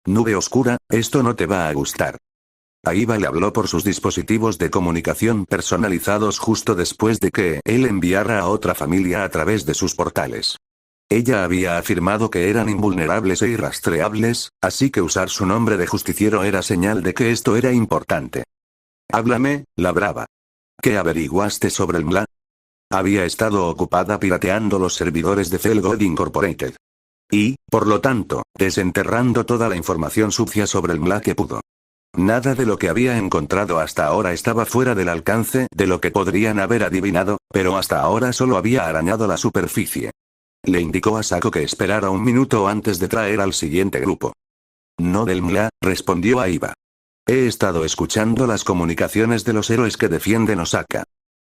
A: Nube oscura, esto no te va a gustar. Aiba le habló por sus dispositivos de comunicación personalizados justo después de que él enviara a otra familia a través de sus portales. Ella había afirmado que eran invulnerables e irrastreables, así que usar su nombre de justiciero era señal de que esto era importante. Háblame, la brava. ¿Qué averiguaste sobre el MLA? Había estado ocupada pirateando los servidores de Felgod Incorporated. Y, por lo tanto, desenterrando toda la información sucia sobre el MLA que pudo. Nada de lo que había encontrado hasta ahora estaba fuera del alcance de lo que podrían haber adivinado, pero hasta ahora solo había arañado la superficie. Le indicó a Sako que esperara un minuto antes de traer al siguiente grupo. No del MLA, respondió Aiba. He estado escuchando las comunicaciones de los héroes que defienden Osaka.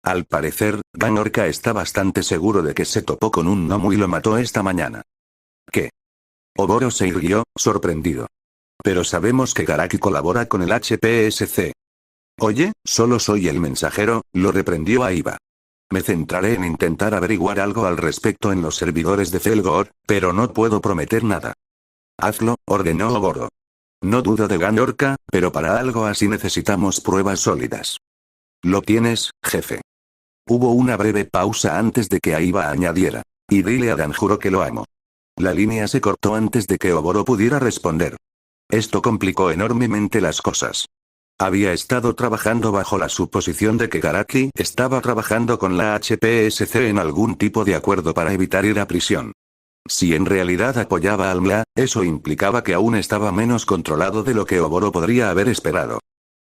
A: Al parecer, Gan Orca está bastante seguro de que se topó con un Nomu y lo mató esta mañana. ¿Qué? Oboro se irguió, sorprendido. Pero sabemos que Garaki colabora con el HPSC. Oye, solo soy el mensajero, lo reprendió Aiba. Me centraré en intentar averiguar algo al respecto en los servidores de Felgor, pero no puedo prometer nada. Hazlo, ordenó Oboro. No dudo de Gan Orca, pero para algo así necesitamos pruebas sólidas. Lo tienes, jefe. Hubo una breve pausa antes de que Aiba añadiera. Y dile a Danjuro que lo amo. La línea se cortó antes de que Oboro pudiera responder. Esto complicó enormemente las cosas. Había estado trabajando bajo la suposición de que Garaki estaba trabajando con la HPSC en algún tipo de acuerdo para evitar ir a prisión. Si en realidad apoyaba al MLA, eso implicaba que aún estaba menos controlado de lo que Oboro podría haber esperado.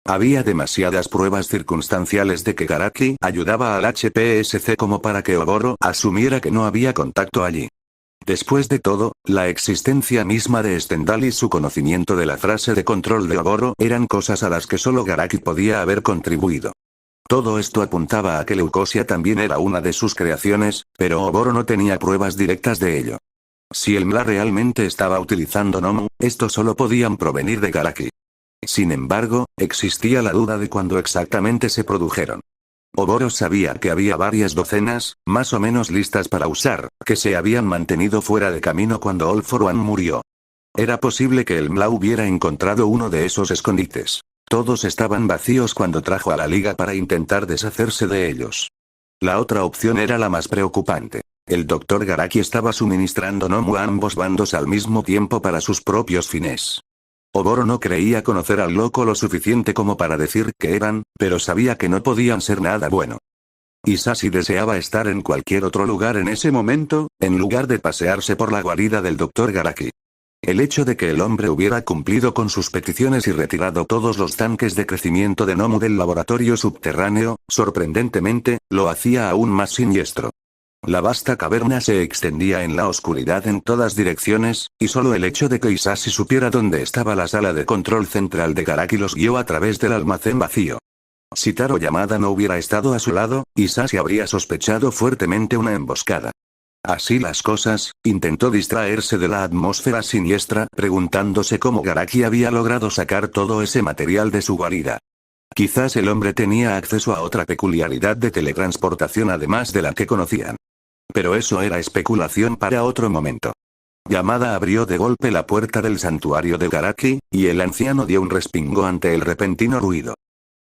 A: Había demasiadas pruebas circunstanciales de que Garaki ayudaba al HPSC como para que Oboro asumiera que no había contacto allí. Después de todo, la existencia misma de Stendhal y su conocimiento de la frase de control de Oboro eran cosas a las que solo Garaki podía haber contribuido. Todo esto apuntaba a que Leucosia también era una de sus creaciones, pero Oboro no tenía pruebas directas de ello. Si el Mla realmente estaba utilizando Nomu, estos solo podían provenir de Garaki. Sin embargo, existía la duda de cuándo exactamente se produjeron. Oboro sabía que había varias docenas, más o menos listas para usar, que se habían mantenido fuera de camino cuando All For One murió. Era posible que el Mla hubiera encontrado uno de esos escondites. Todos estaban vacíos cuando trajo a la liga para intentar deshacerse de ellos. La otra opción era la más preocupante. El Dr. Garaki estaba suministrando Nomu a ambos bandos al mismo tiempo para sus propios fines. Oboro no creía conocer al loco lo suficiente como para decir que eran, pero sabía que no podían ser nada bueno. Hisashi deseaba estar en cualquier otro lugar en ese momento, en lugar de pasearse por la guarida del Dr. Garaki. El hecho de que el hombre hubiera cumplido con sus peticiones y retirado todos los tanques de crecimiento de Nomu del laboratorio subterráneo, sorprendentemente, lo hacía aún más siniestro. La vasta caverna se extendía en la oscuridad en todas direcciones, y solo el hecho de que Hisashi supiera dónde estaba la sala de control central de Garaki los guió a través del almacén vacío. Si Taro Yamada no hubiera estado a su lado, Hisashi habría sospechado fuertemente una emboscada. Así las cosas, intentó distraerse de la atmósfera siniestra preguntándose cómo Garaki había logrado sacar todo ese material de su guarida. Quizás el hombre tenía acceso a otra peculiaridad de teletransportación además de la que conocían. Pero eso era especulación para otro momento. Yamada abrió de golpe la puerta del santuario de Garaki, y el anciano dio un respingo ante el repentino ruido.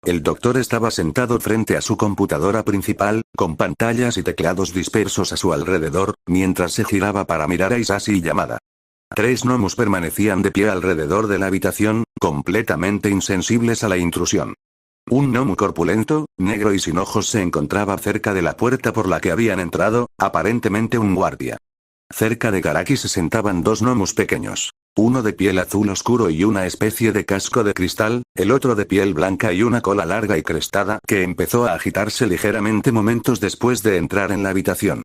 A: El doctor estaba sentado frente a su computadora principal, con pantallas y teclados dispersos a su alrededor, mientras se giraba para mirar a Hisashi y Yamada. 3 gnomos permanecían de pie alrededor de la habitación, completamente insensibles a la intrusión. Un gnomo corpulento, negro y sin ojos se encontraba cerca de la puerta por la que habían entrado, aparentemente un guardia. Cerca de Garaki se sentaban 2 gnomos pequeños. Uno de piel azul oscuro y una especie de casco de cristal, el otro de piel blanca y una cola larga y crestada que empezó a agitarse ligeramente momentos después de entrar en la habitación.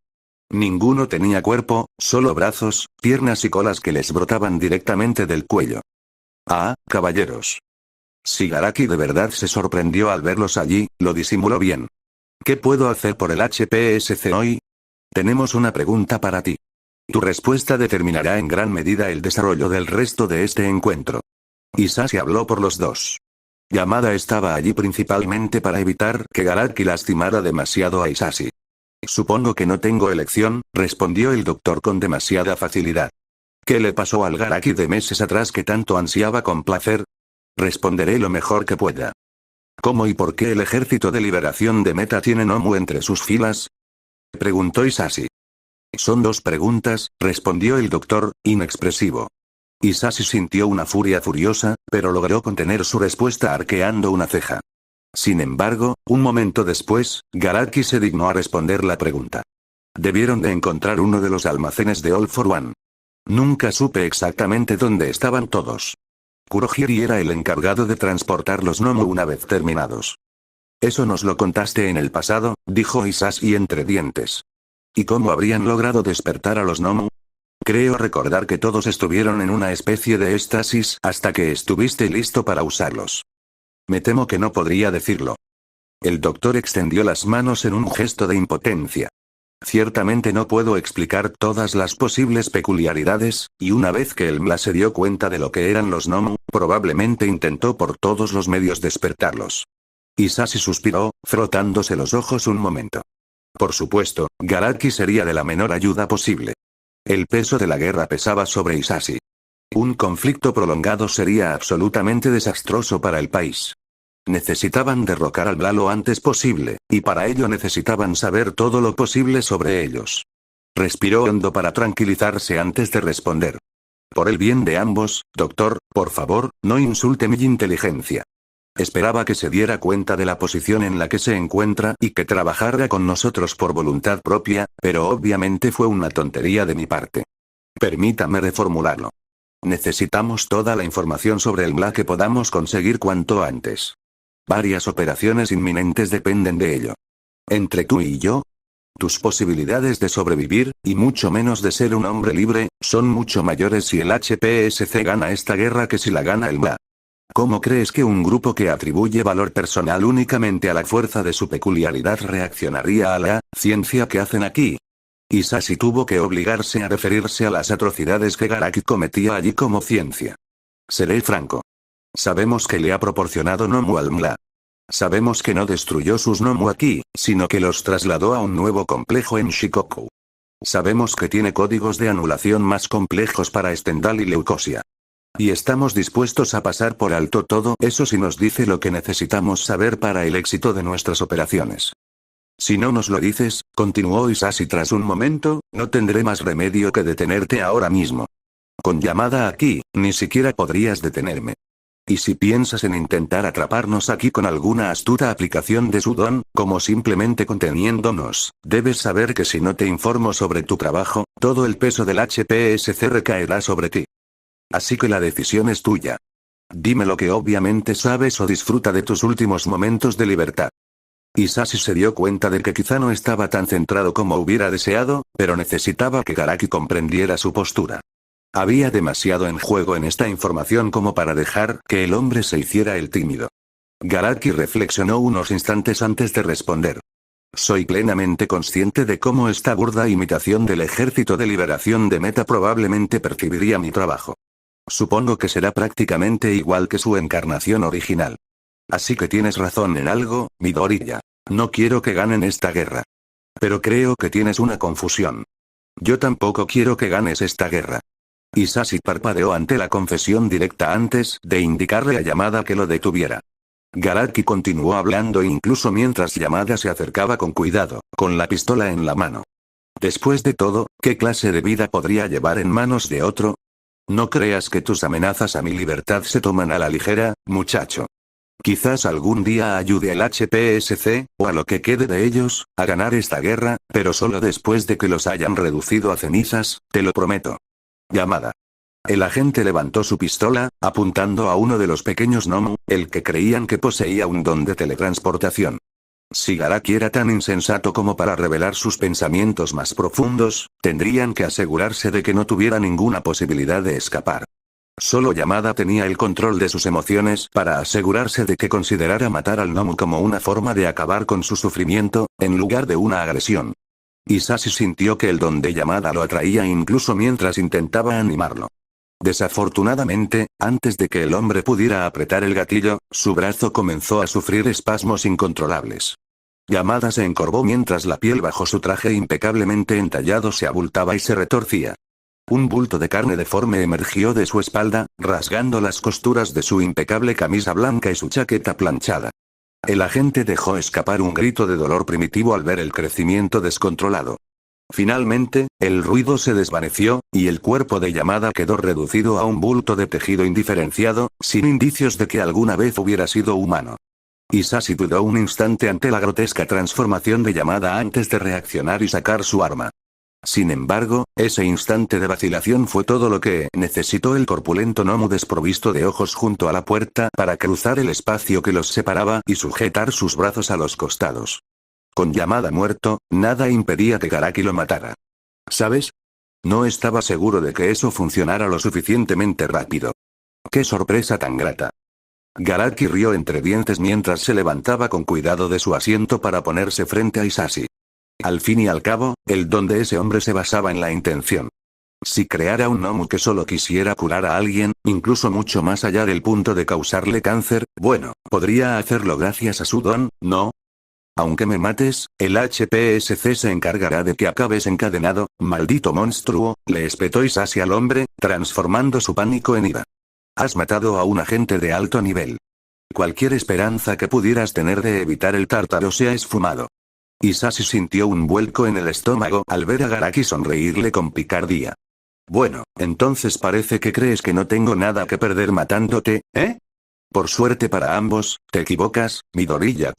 A: Ninguno tenía cuerpo, solo brazos, piernas y colas que les brotaban directamente del cuello. Ah, caballeros. Si Garaki de verdad se sorprendió al verlos allí, lo disimuló bien. ¿Qué puedo hacer por el HPSC hoy? Tenemos una pregunta para ti. Tu respuesta determinará en gran medida el desarrollo del resto de este encuentro. Hisashi habló por los dos. Yamada estaba allí principalmente para evitar que Garaki lastimara demasiado a Hisashi. Supongo que no tengo elección, respondió el doctor con demasiada facilidad. ¿Qué le pasó al Garaki de meses atrás que tanto ansiaba complacer? Responderé lo mejor que pueda. ¿Cómo y por qué el ejército de liberación de Meta tiene Nomu entre sus filas? Preguntó Hisashi. Son 2 preguntas, respondió el doctor, inexpresivo. Hisashi sintió una furia furiosa, pero logró contener su respuesta arqueando una ceja. Sin embargo, un momento después, Garaki se dignó a responder la pregunta. Debieron de encontrar uno de los almacenes de All For One. Nunca supe exactamente dónde estaban todos. Kurohiri era el encargado de transportar los Nomu una vez terminados. Eso nos lo contaste en el pasado, dijo Hisashi entre dientes. ¿Y cómo habrían logrado despertar a los Nomu? Creo recordar que todos estuvieron en una especie de éxtasis hasta que estuviste listo para usarlos. Me temo que no podría decirlo. El doctor extendió las manos en un gesto de impotencia. Ciertamente no puedo explicar todas las posibles peculiaridades, y una vez que el Mla se dio cuenta de lo que eran los Nomu, probablemente intentó por todos los medios despertarlos. Hisashi suspiró, frotándose los ojos un momento. Por supuesto, Garaki sería de la menor ayuda posible. El peso de la guerra pesaba sobre Hisashi. Un conflicto prolongado sería absolutamente desastroso para el país. Necesitaban derrocar al Mla lo antes posible, y para ello necesitaban saber todo lo posible sobre ellos. Respiró hondo para tranquilizarse antes de responder. Por el bien de ambos, doctor, por favor, no insulte mi inteligencia. Esperaba que se diera cuenta de la posición en la que se encuentra y que trabajara con nosotros por voluntad propia, pero obviamente fue una tontería de mi parte. Permítame reformularlo. Necesitamos toda la información sobre el Mla que podamos conseguir cuanto antes. Varias operaciones inminentes dependen de ello. Entre tú y yo, tus posibilidades de sobrevivir, y mucho menos de ser un hombre libre, son mucho mayores si el HPSC gana esta guerra que si la gana el Mla. ¿Cómo crees que un grupo que atribuye valor personal únicamente a la fuerza de su peculiaridad reaccionaría a la ciencia que hacen aquí? Isashi tuvo que obligarse a referirse a las atrocidades que Garaki cometía allí como ciencia. Seré franco. Sabemos que le ha proporcionado Nomu al Mla. Sabemos que no destruyó sus Nomu aquí, sino que los trasladó a un nuevo complejo en Shikoku. Sabemos que tiene códigos de anulación más complejos para Stendhal y leucosia. Y estamos dispuestos a pasar por alto todo eso si nos dice lo que necesitamos saber para el éxito de nuestras operaciones. Si no nos lo dices, continuó Isashi tras un momento, no tendré más remedio que detenerte ahora mismo. Con Yamada aquí, ni siquiera podrías detenerme. Y si piensas en intentar atraparnos aquí con alguna astuta aplicación de su don, como simplemente conteniéndonos, debes saber que si no te informo sobre tu trabajo, todo el peso del HPSC recaerá sobre ti. Así que la decisión es tuya. Dime lo que obviamente sabes o disfruta de tus últimos momentos de libertad. Isashi se dio cuenta de que quizá no estaba tan centrado como hubiera deseado, pero necesitaba que Garaki comprendiera su postura. Había demasiado en juego en esta información como para dejar que el hombre se hiciera el tímido. Garaki reflexionó unos instantes antes de responder. Soy plenamente consciente de cómo esta burda imitación del Ejército de Liberación de Meta probablemente percibiría mi trabajo. Supongo que será prácticamente igual que su encarnación original. Así que tienes razón en algo, Midoriya. No quiero que ganen esta guerra. Pero creo que tienes una confusión. Yo tampoco quiero que ganes esta guerra. Isashi parpadeó ante la confesión directa antes de indicarle a Yamada que lo detuviera. Garaki continuó hablando incluso mientras Yamada se acercaba con cuidado, con la pistola en la mano. Después de todo, ¿qué clase de vida podría llevar en manos de otro? No creas que tus amenazas a mi libertad se toman a la ligera, muchacho. Quizás algún día ayude al HPSC, o a lo que quede de ellos, a ganar esta guerra, pero solo después de que los hayan reducido a cenizas, te lo prometo. Yamada. El agente levantó su pistola, apuntando a uno de los pequeños Nomu, el que creían que poseía un don de teletransportación. Si Garaki era tan insensato como para revelar sus pensamientos más profundos, tendrían que asegurarse de que no tuviera ninguna posibilidad de escapar. Solo Yamada tenía el control de sus emociones para asegurarse de que considerara matar al Nomu como una forma de acabar con su sufrimiento, en lugar de una agresión. Isashi sintió que el don de Yamada lo atraía incluso mientras intentaba animarlo. Desafortunadamente, antes de que el hombre pudiera apretar el gatillo, su brazo comenzó a sufrir espasmos incontrolables. Yamada se encorvó mientras la piel bajo su traje impecablemente entallado se abultaba y se retorcía. Un bulto de carne deforme emergió de su espalda, rasgando las costuras de su impecable camisa blanca y su chaqueta planchada. El agente dejó escapar un grito de dolor primitivo al ver el crecimiento descontrolado. Finalmente, el ruido se desvaneció, y el cuerpo de Yamada quedó reducido a un bulto de tejido indiferenciado, sin indicios de que alguna vez hubiera sido humano. Isashi dudó un instante ante la grotesca transformación de Yamada antes de reaccionar y sacar su arma. Sin embargo, ese instante de vacilación fue todo lo que necesitó el corpulento Nomu desprovisto de ojos junto a la puerta para cruzar el espacio que los separaba y sujetar sus brazos a los costados. Con Yamada muerto, nada impedía que Garaki lo matara. ¿Sabes? No estaba seguro de que eso funcionara lo suficientemente rápido. ¡Qué sorpresa tan grata! Garaki rió entre dientes mientras se levantaba con cuidado de su asiento para ponerse frente a Isashi. Al fin y al cabo, el don de ese hombre se basaba en la intención. Si creara un Nomu que solo quisiera curar a alguien, incluso mucho más allá del punto de causarle cáncer, bueno, podría hacerlo gracias a su don, ¿no? Aunque me mates, el HPSC se encargará de que acabes encadenado, maldito monstruo, le espetó Isashi al hombre, transformando su pánico en ira. Has matado a un agente de alto nivel. Cualquier esperanza que pudieras tener de evitar el tártaro se ha esfumado. Isashi sintió un vuelco en el estómago al ver a Garaki sonreírle con picardía. Bueno, entonces parece que crees que no tengo nada que perder matándote, ¿eh? Por suerte para ambos, te equivocas, Midoriya.